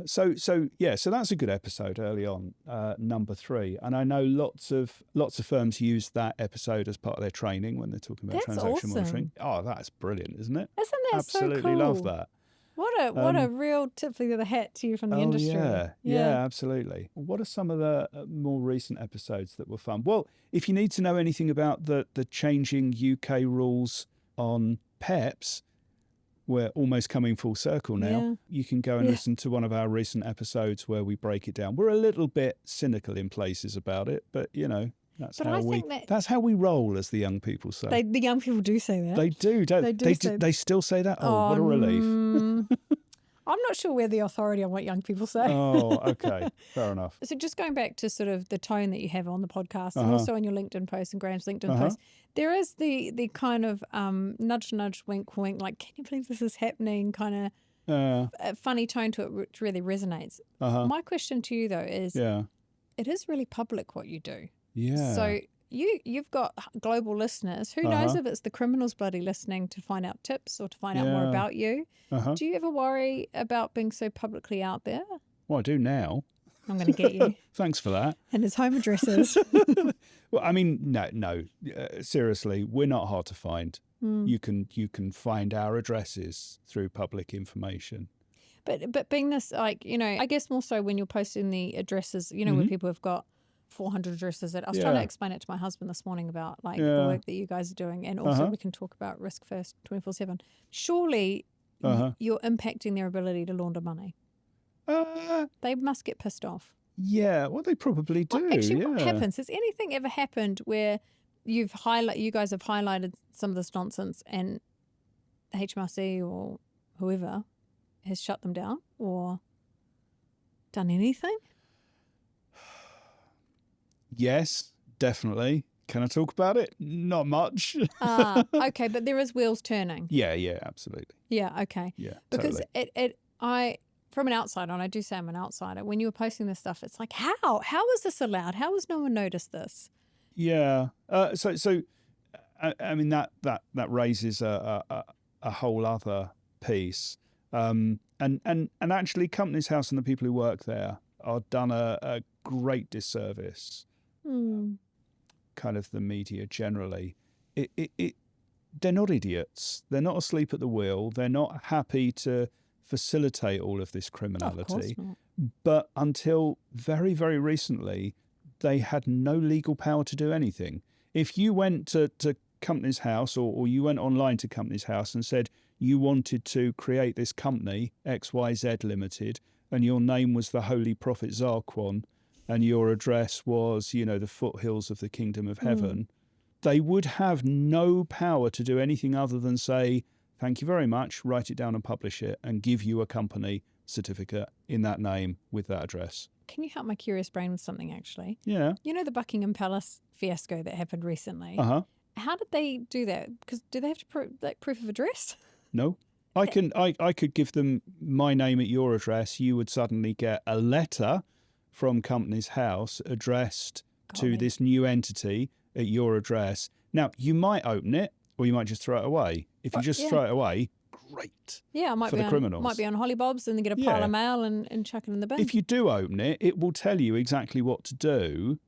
So that's a good episode early on, number 3. And I know lots of firms use that episode as part of their training when they're talking about transaction monitoring. Oh, that's brilliant, isn't it? Isn't that Absolutely so cool? love that. What a real tip of the hat to you from the industry. Yeah, absolutely. What are some of the more recent episodes that were fun? Well, if you need to know anything about the changing UK rules on PEPs, we're almost coming full circle now. Yeah. You can go and listen to one of our recent episodes where we break it down. We're a little bit cynical in places about it, but that's how we roll, as the young people say. The young people do say that. They do, don't they? They still say that. Oh, what a relief. I'm not sure we're the authority on what young people say. Oh, okay. Fair enough. So just going back to sort of the tone that you have on the podcast and Uh-huh. also on your LinkedIn post and Graham's LinkedIn post, there is the kind of nudge, nudge, wink, wink, like, can you believe this is happening kind of funny tone to it, which really resonates. My question to you, though, is it is really public what you do. Yeah. So you've got global listeners. Who knows if it's the criminals bloody listening to find out tips or to find out more about you. Do you ever worry about being so publicly out there? Well, I do now. I'm going to get you. Thanks for that. And his home addresses. Well, I mean, no. Seriously, we're not hard to find. You can find our addresses through public information. But being this, like, you know, I guess more so when you're posting the addresses, you know, where people have got 400 addresses. I was trying to explain it to my husband this morning about like the work that you guys are doing, and also we can talk about Risk First 24/7. Surely you're impacting their ability to launder money. They must get pissed off. Yeah, well, they probably do. Well, actually, what happens? Has anything ever happened where you guys have highlighted some of this nonsense and HMRC or whoever has shut them down or done anything? Yes, definitely. Can I talk about it? Not much. Okay, but there is wheels turning. Yeah, absolutely. Yeah, okay. Yeah, because totally. From an outsider, and I do say I'm an outsider, when you were posting this stuff, it's like, how is this allowed? How has no one noticed this? Yeah. So I mean that raises a whole other piece. And actually, Companies House and the people who work there are done a great disservice. Kind of the media generally. They're not idiots. They're not asleep at the wheel. They're not happy to facilitate all of this criminality. Of course not. But until very, very recently, they had no legal power to do anything. If you went to Companies House or you went online to Companies House and said you wanted to create this company, XYZ Limited, and your name was the Holy Prophet Zarquon, and your address was, you know, the foothills of the Kingdom of Heaven, they would have no power to do anything other than say, thank you very much, write it down and publish it, and give you a company certificate in that name with that address. Can you help my curious brain with something, actually? Yeah. You know the Buckingham Palace fiasco that happened recently? How did they do that? Because do they have to proof of address? No. I could give them my name at your address. You would suddenly get a letter from Companies House addressed to this new entity at your address. Now, you might open it or you might just throw it away. If you just throw it away, great. Yeah, for the criminals. Might be on Hollybobs and then get a pile of mail and chuck it in the bin. If you do open it, it will tell you exactly what to do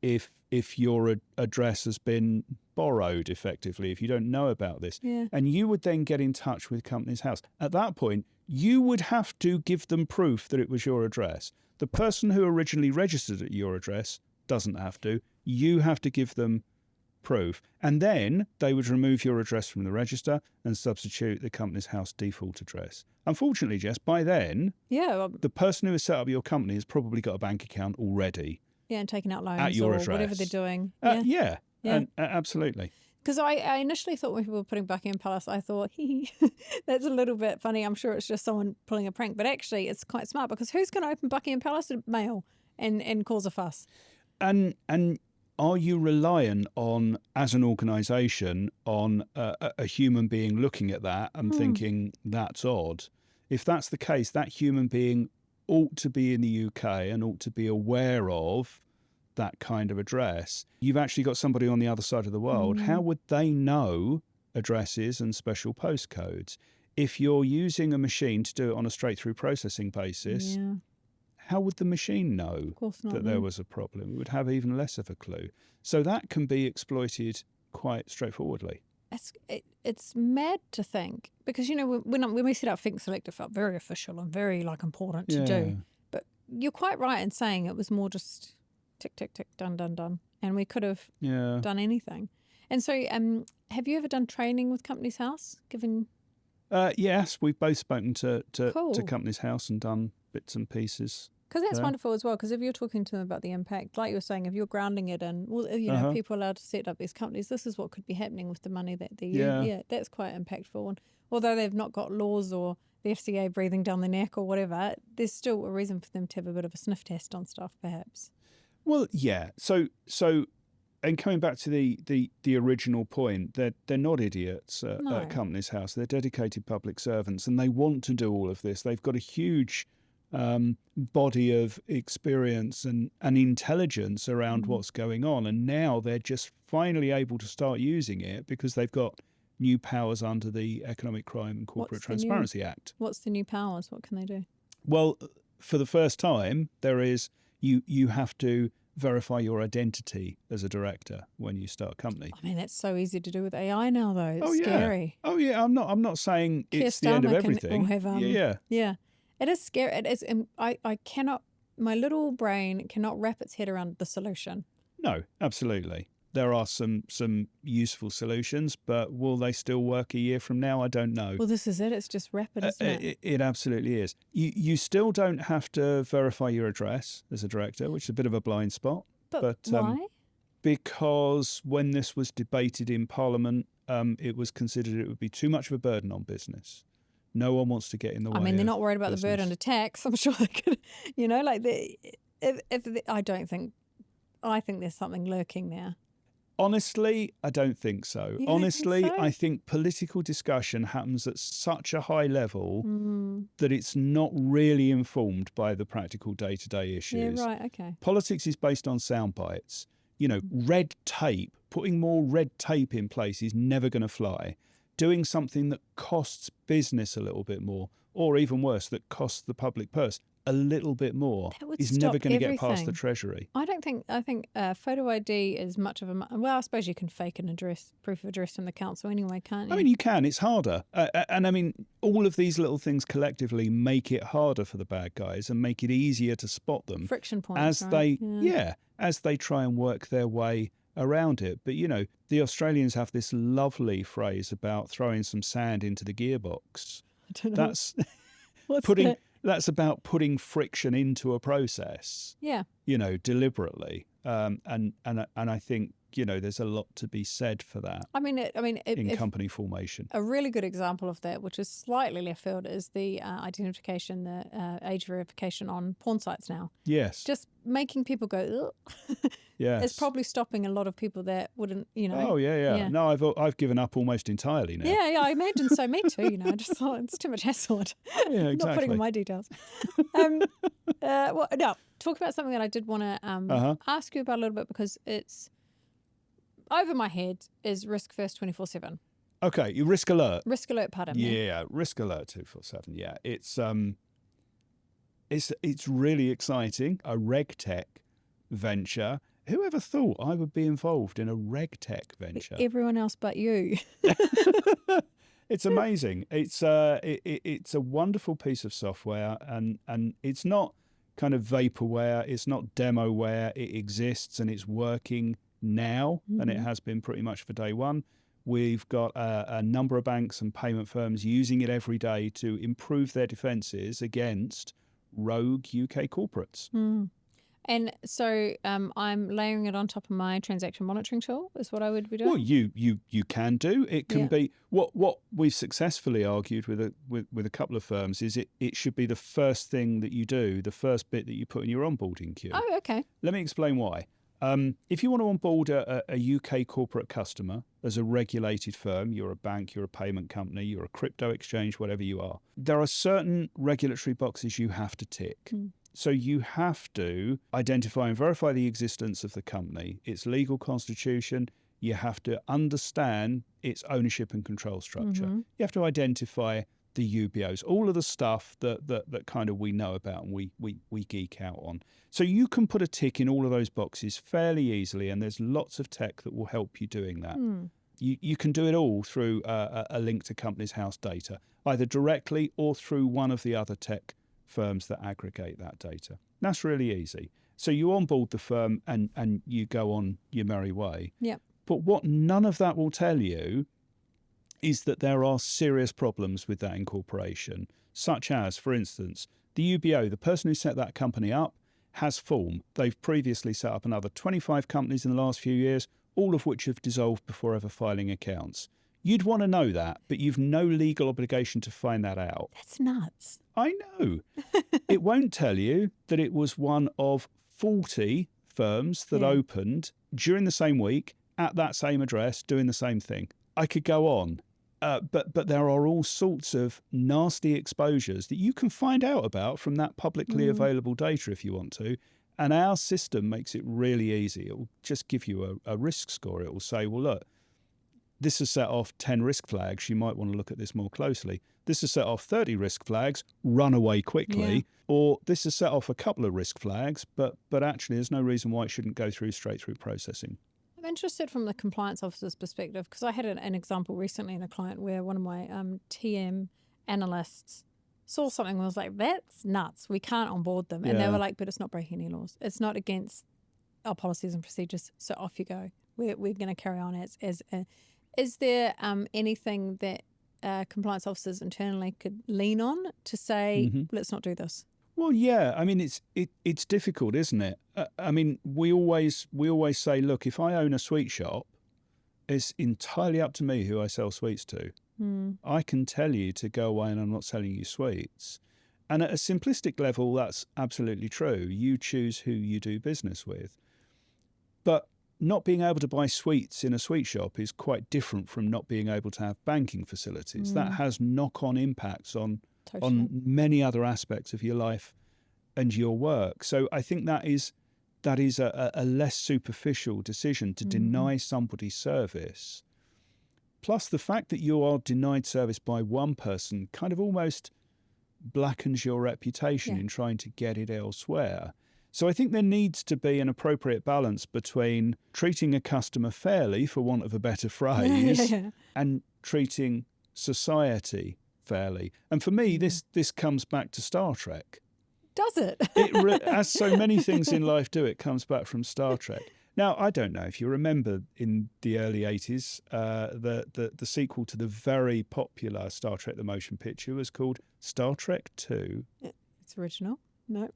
if your address has been borrowed, effectively, if you don't know about this. Yeah. And you would then get in touch with Companies House. At that point, you would have to give them proof that it was your address. The person who originally registered at your address doesn't have to. You have to give them proof. And then they would remove your address from the register and substitute the Companies House default address. Unfortunately, Jess, by then, the person who has set up your company has probably got a bank account already. Yeah, and taking out loans at your or address. whatever they're doing. Absolutely. Because I initially thought when people were putting Buckingham Palace, I thought, that's a little bit funny. I'm sure it's just someone pulling a prank. But actually, it's quite smart because who's going to open Buckingham Palace mail and cause a fuss? And are you reliant on, as an organisation, on a human being looking at that and thinking, that's odd? If that's the case, that human being ought to be in the UK and ought to be aware of that kind of address. You've actually got somebody on the other side of the world. How would they know addresses and special postcodes? If you're using a machine to do it on a straight-through processing basis, how would the machine know that there was a problem? It would have even less of a clue. So that can be exploited quite straightforwardly. It's mad to think, because, you know, when we set up Think Select, it felt very official and very important to do. But you're quite right in saying it was more just tick, tick, tick, done, done, done. And we could have done anything. And so have you ever done training with Companies House? Yes, we've both spoken to Companies House and done bits and pieces Because that's Yeah. wonderful as well. Because if you're talking to them about the impact, like you were saying, if you're grounding it in, well, you know, people are allowed to set up these companies. This is what could be happening with the money that they use. Yeah. Yeah, that's quite impactful. And although they've not got laws or the FCA breathing down their neck or whatever, there's still a reason for them to have a bit of a sniff test on stuff, perhaps. Well, yeah. So, and coming back to the original point, they're not idiots at Companies House. They're dedicated public servants, and they want to do all of this. They've got a huge body of experience and intelligence around what's going on, and now they're just finally able to start using it because they've got new powers under the Economic Crime and Corporate Transparency Act. What's the new powers? What can they do? Well, for the first time, there is you have to verify your identity as a director when you start a company. I mean, that's so easy to do with AI now, though. It's scary. Oh yeah, I'm not saying it's the end of everything. Yeah. It is scary. It is. I cannot. My little brain cannot wrap its head around the solution. No, absolutely. There are some useful solutions, but will they still work a year from now? I don't know. Well, this is it. It's just rapid, isn't it? It absolutely is. You still don't have to verify your address as a director, which is a bit of a blind spot. But why? Because when this was debated in Parliament, it was considered it would be too much of a burden on business. No one wants to get in the way. I mean, they're not worried about business. the burden of tax. I'm sure they could, I think there's something lurking there. Honestly, I don't think so. I think political discussion happens at such a high level that it's not really informed by the practical day-to-day issues. Yeah, right, okay. Politics is based on sound bites. Red tape, putting more red tape in place is never going to fly. Doing something that costs business a little bit more, or even worse, that costs the public purse a little bit more, is never going to get past the Treasury. I think photo ID is much of a... Well, I suppose you can fake an address, proof of address from the council anyway, can't you? I mean, you can. It's harder. And I mean, all of these little things collectively make it harder for the bad guys and make it easier to spot them. Friction points, as they try and work their way around it. But, the Australians have this lovely phrase about throwing some sand into the gearbox. I don't know. That's putting... That's about putting friction into a process. Yeah. Deliberately. And I think, there's a lot to be said for that. In company formation. A really good example of that, which is slightly left field, is the identification, the age verification on porn sites now. Yes. Just making people go, ugh. Yes. It's probably stopping a lot of people that wouldn't, Oh, yeah. No, I've given up almost entirely now. Yeah, I imagine so. Me too, I just thought it's too much hassle. Yeah, exactly. Not putting in my details. Talk about something that I did want to ask you about a little bit, because it's over my head, is Risk First 24/7. Okay, you Risk Alert. Risk Alert, pardon me. Yeah, Risk Alert 24/7. Yeah, it's really exciting. A RegTech venture. Who ever thought I would be involved in a RegTech venture? Everyone else but you. It's amazing. It's a wonderful piece of software, and it's not kind of vaporware. It's not demoware. It exists and it's working now, and it has been pretty much for day one. We've got a number of banks and payment firms using it every day to improve their defences against rogue UK corporates. And so I'm layering it on top of my transaction monitoring tool, is what I would be doing? Well, you can do. It can be what we've successfully argued with a couple of firms is it should be the first thing that you do, the first bit that you put in your onboarding queue. Oh, okay. Let me explain why. If you want to onboard a UK corporate customer as a regulated firm, you're a bank, you're a payment company, you're a crypto exchange, whatever you are, there are certain regulatory boxes you have to tick. So you have to identify and verify the existence of the company, its legal constitution. You have to understand its ownership and control structure. You have to identify the UBOs, all of the stuff that kind of we know about and we geek out on. So you can put a tick in all of those boxes fairly easily, and there's lots of tech that will help you doing that. You can do it all through a link to Companies House data, either directly or through one of the other tech firms that aggregate that data. That's really easy. So you onboard the firm and you go on your merry way. Yeah. But what none of that will tell you is that there are serious problems with that incorporation, such as, for instance, The UBO, the person who set that company up, has form. They've previously set up another 25 companies in the last few years, all of which have dissolved before ever filing accounts. You'd want to know that, but you've no legal obligation to find that out. That's nuts. I know. It won't tell you that it was one of 40 firms that opened during the same week at that same address doing the same thing. I could go on. But there are all sorts of nasty exposures that you can find out about from that publicly available data if you want to. And our system makes it really easy. It will just give you a risk score. It will say, well, look, this has set off 10 risk flags. You might want to look at this more closely. This has set off 30 risk flags. Run away quickly. Yeah. Or this has set off a couple of risk flags, but actually there's no reason why it shouldn't go through straight through processing. I'm interested from the compliance officer's perspective because I had an example recently in a client where one of my TM analysts saw something and was like, that's nuts. We can't onboard them. And they were like, but it's not breaking any laws. It's not against our policies and procedures. So off you go. We're going to carry on as Is there anything that compliance officers internally could lean on to say, let's not do this? Well, yeah. I mean, it's difficult, isn't it? I mean, we always say, look, if I own a sweet shop, it's entirely up to me who I sell sweets to. I can tell you to go away and I'm not selling you sweets. And at a simplistic level, that's absolutely true. You choose who you do business with. But not being able to buy sweets in a sweet shop is quite different from not being able to have banking facilities. That has knock-on impacts on many other aspects of your life and your work. So I think that is a less superficial decision to deny somebody service. Plus the fact that you are denied service by one person kind of almost blackens your reputation in trying to get it elsewhere. So I think there needs to be an appropriate balance between treating a customer fairly, for want of a better phrase, and treating society fairly. And for me, this comes back to Star Trek. Does it? As so many things in life do, it comes back from Star Trek. Now, I don't know if you remember in the early 80s, the sequel to the very popular Star Trek The Motion Picture was called Star Trek II. It's original. No.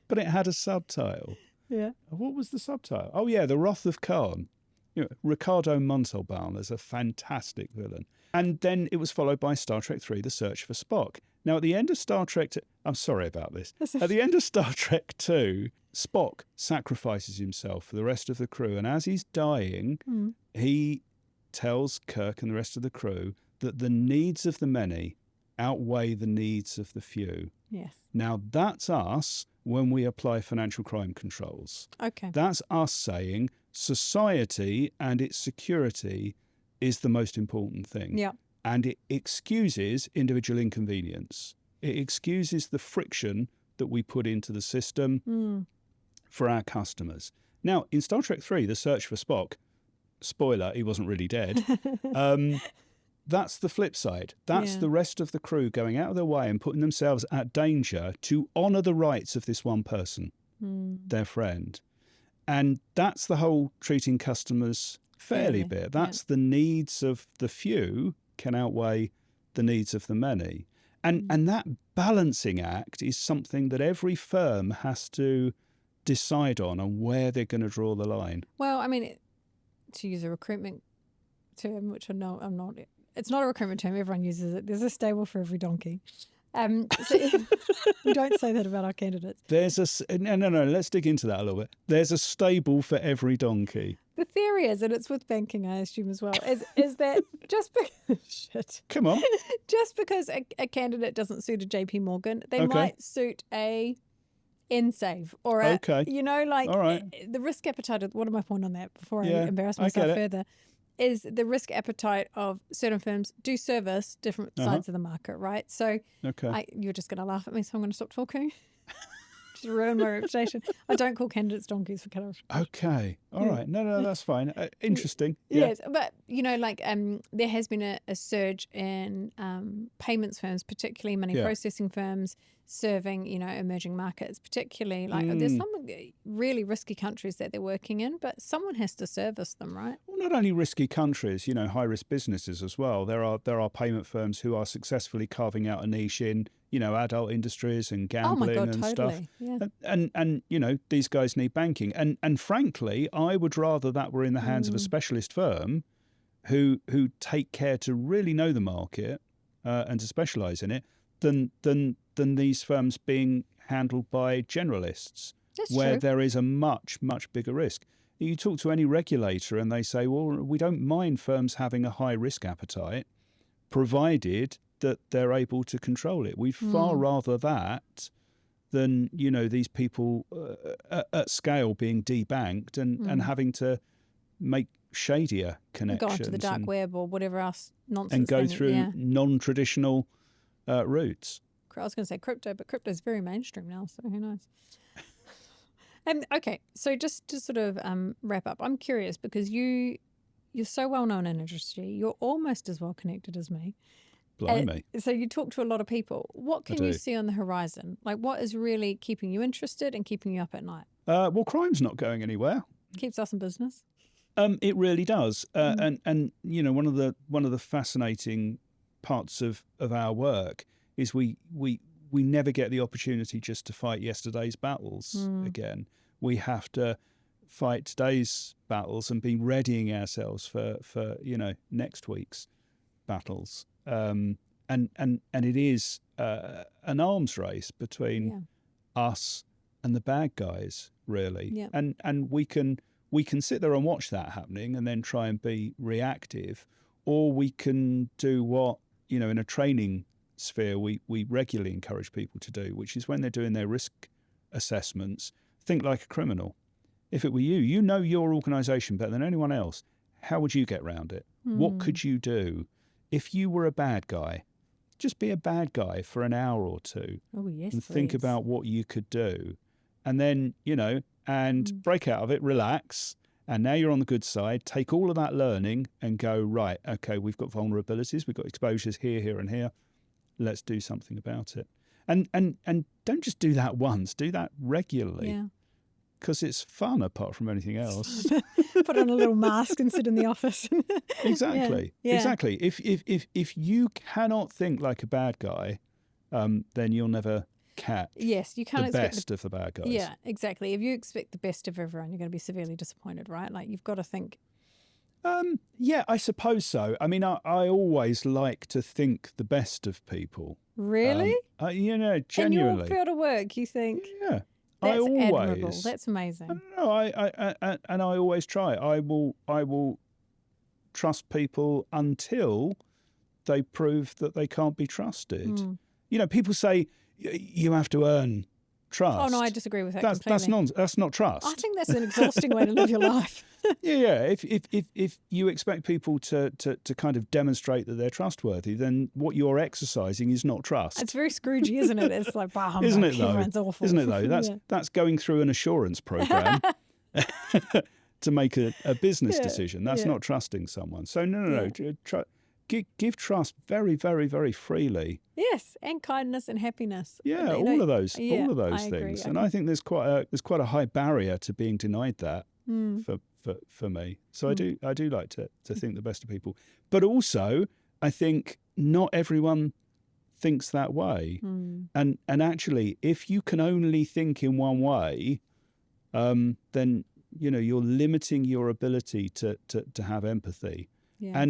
But it had a subtitle. Yeah. What was the subtitle? Oh, yeah, The Wrath of Khan. You know, Ricardo Montalban as a fantastic villain. And then it was followed by Star Trek III, The Search for Spock. Now, at the end of Star Trek... I'm sorry about this. At the end of Star Trek II, Spock sacrifices himself for the rest of the crew. And as he's dying, he tells Kirk and the rest of the crew that the needs of the many outweigh the needs of the few. Yes. Now, that's us when we apply financial crime controls. Okay. That's us saying society and its security is the most important thing. Yeah. And it excuses individual inconvenience. It excuses the friction that we put into the system for our customers. Now, in Star Trek III, The Search for Spock, spoiler, he wasn't really dead. That's the flip side. That's the rest of the crew going out of their way and putting themselves at danger to honour the rights of this one person, their friend. And that's the whole treating customers fairly bit. That's the needs of the few can outweigh the needs of the many. And that balancing act is something that every firm has to decide on where they're going to draw the line. Well, I mean, to use a recruitment term, which I know I'm not... It's not a recruitment term. Everyone uses it. There's a stable for every donkey. So we don't say that about our candidates. No. Let's dig into that a little bit. There's a stable for every donkey. The theory is, and it's with banking, I assume as well, is that just because Come on, just because a candidate doesn't suit a JP Morgan, they might suit a NSave or a, All right. the risk appetite. What am I point on that before I embarrass myself further? Is the risk appetite of certain firms do service different sides of the market, right? So you're just going to laugh at me, so I'm going to stop talking. Just ruin my reputation. I don't call candidates donkeys for colour. Okay. All right. No, that's fine. Interesting. Yes, but, there has been a surge in payments firms, particularly money processing firms, serving, emerging markets, particularly there's some really risky countries that they're working in, but someone has to service them, right? Well, not only risky countries, high risk businesses as well. There are payment firms who are successfully carving out a niche in adult industries and Oh my gambling God, and totally. stuff. Yeah. And these guys need banking. And frankly, I would rather that were in the hands of a specialist firm who take care to really know the market and to specialise in it than these firms being handled by generalists. That's where true. there is a much, much bigger risk. You talk to any regulator and they say, well, we don't mind firms having a high risk appetite, provided that they're able to control it. We'd far rather that than, these people at scale being debanked and having to make shadier connections. Go onto the dark web or whatever else nonsense. And go through non-traditional routes. I was going to say crypto, but crypto is very mainstream now, so who knows? Okay, so just to sort of wrap up, I'm curious because you're so well known in industry. You're almost as well connected as me. Blimey. So you talk to a lot of people. What can you see on the horizon? Like, what is really keeping you interested and keeping you up at night? Well, crime's not going anywhere. Keeps us in business. It really does. And one of the fascinating parts of our work is we never get the opportunity just to fight yesterday's battles again. We have to fight today's battles and be readying ourselves for next week's battles. And it is an arms race between us and the bad guys, really. Yeah. And we can sit there and watch that happening and then try and be reactive, or we can do what in a training sphere we regularly encourage people to do, which is when they're doing their risk assessments, think like a criminal. If it were you, your organisation better than anyone else. How would you get around it? What could you do? If you were a bad guy, just be a bad guy for an hour or two. Oh, yes, and think about what you could do. And then, and break out of it, relax. And now you're on the good side. Take all of that learning and go, right, okay, we've got vulnerabilities. We've got exposures here, and here. Let's do something about it. And don't just do that once. Do that regularly. Yeah. Because it's fun apart from anything else. Put on a little mask and sit in the office. Exactly. Yeah. Exactly. If you cannot think like a bad guy, then you'll never catch you can't the best of the bad guys. Yeah, exactly. If you expect the best of everyone, you're going to be severely disappointed, right? Like, you've got to think. Yeah, I suppose so. I mean, I always like to think the best of people. Really? Genuinely. In your field of work, you think? Yeah. That's admirable. That's amazing. I always try. I will trust people until they prove that they can't be trusted. People say you have to earn trust. Oh no, I disagree with that completely. That's not trust. I think that's an exhausting way to live your life. Yeah. If you expect people to kind of demonstrate that they're trustworthy, then what you're exercising is not trust. It's very Scroogey, isn't it? It's like, bah, isn't it though? Everyone's awful. Isn't it though? That's going through an assurance program to make a business decision. That's not trusting someone. So no. Give trust very, very, very freely. Yes, and kindness and happiness. Yeah, all of those I things. Agree. And I think there's quite a high barrier to being denied that for me. So I do like to think the best of people. But also, I think not everyone thinks that way. And actually, if you can only think in one way, then you're limiting your ability to have empathy. Yeah.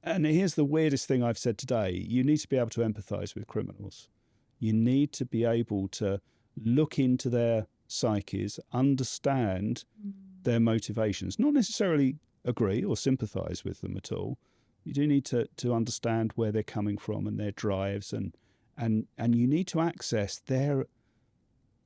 And here's the weirdest thing I've said today. You need to be able to empathise with criminals. You need to be able to look into their psyches, understand their motivations, not necessarily agree or sympathise with them at all. You do need to understand where they're coming from and their drives, and you need to access their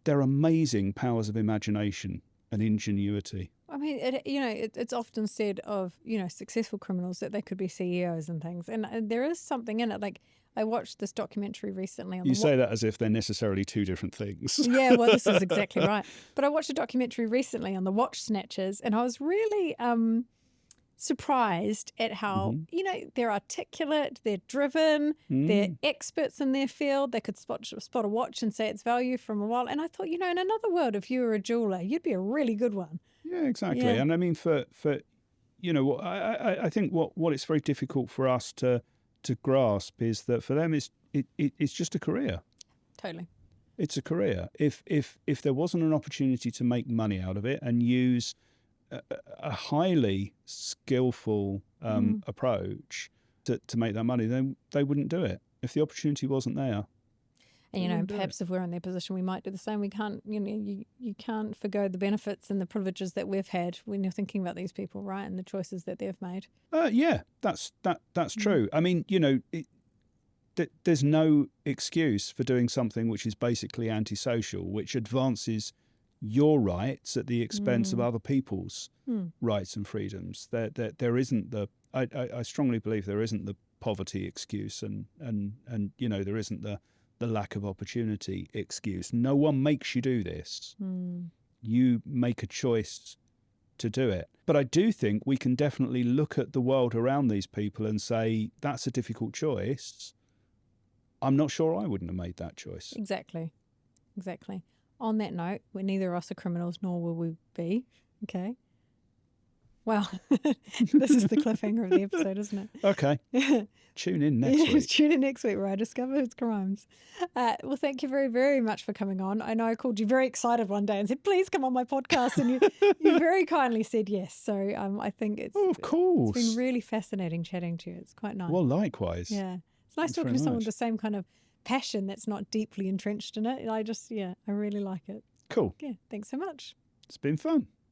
amazing powers of imagination and ingenuity. I mean, it's often said of, successful criminals that they could be CEOs and things. And there is something in it. Like, I watched this documentary recently. You say that as if they're necessarily two different things. Yeah, well, this is exactly right. But I watched a documentary recently on the watch snatchers, and I was really surprised at how, they're articulate, they're driven, they're experts in their field. They could spot a watch and say its value from a while. And I thought, in another world, if you were a jeweler, you'd be a really good one. Yeah, exactly. Yeah. And I mean, I think what it's very difficult for us to grasp is that for them, it's just a career. Totally. It's a career. If there wasn't an opportunity to make money out of it and use a highly skillful approach to make that money, then they wouldn't do it. If the opportunity wasn't there. And, perhaps if we're in their position, we might do the same. We can't, you can't forgo the benefits and the privileges that we've had when you're thinking about these people, right? And the choices that they've made. Yeah, that's true. I mean, there's no excuse for doing something which is basically antisocial, which advances your rights at the expense of other people's rights and freedoms. There isn't I strongly believe there isn't the poverty excuse and there isn't the lack of opportunity excuse. No one makes you do this. You make a choice to do it. But I do think we can definitely look at the world around these people and say, that's a difficult choice. I'm not sure I wouldn't have made that choice. Exactly. On that note, neither of us are criminals, nor will we be. Okay. Well, this is the cliffhanger of the episode, isn't it? Okay. Tune in next week. Tune in next week where I discover his crimes. Well, thank you very, very much for coming on. I know I called you very excited one day and said, please come on my podcast. And you very kindly said yes. So I think it's been really fascinating chatting to you. It's quite nice. Well, likewise. Yeah. It's nice talking to someone with the same kind of passion that's not deeply entrenched in it. I really like it. Cool. Yeah. Thanks so much. It's been fun.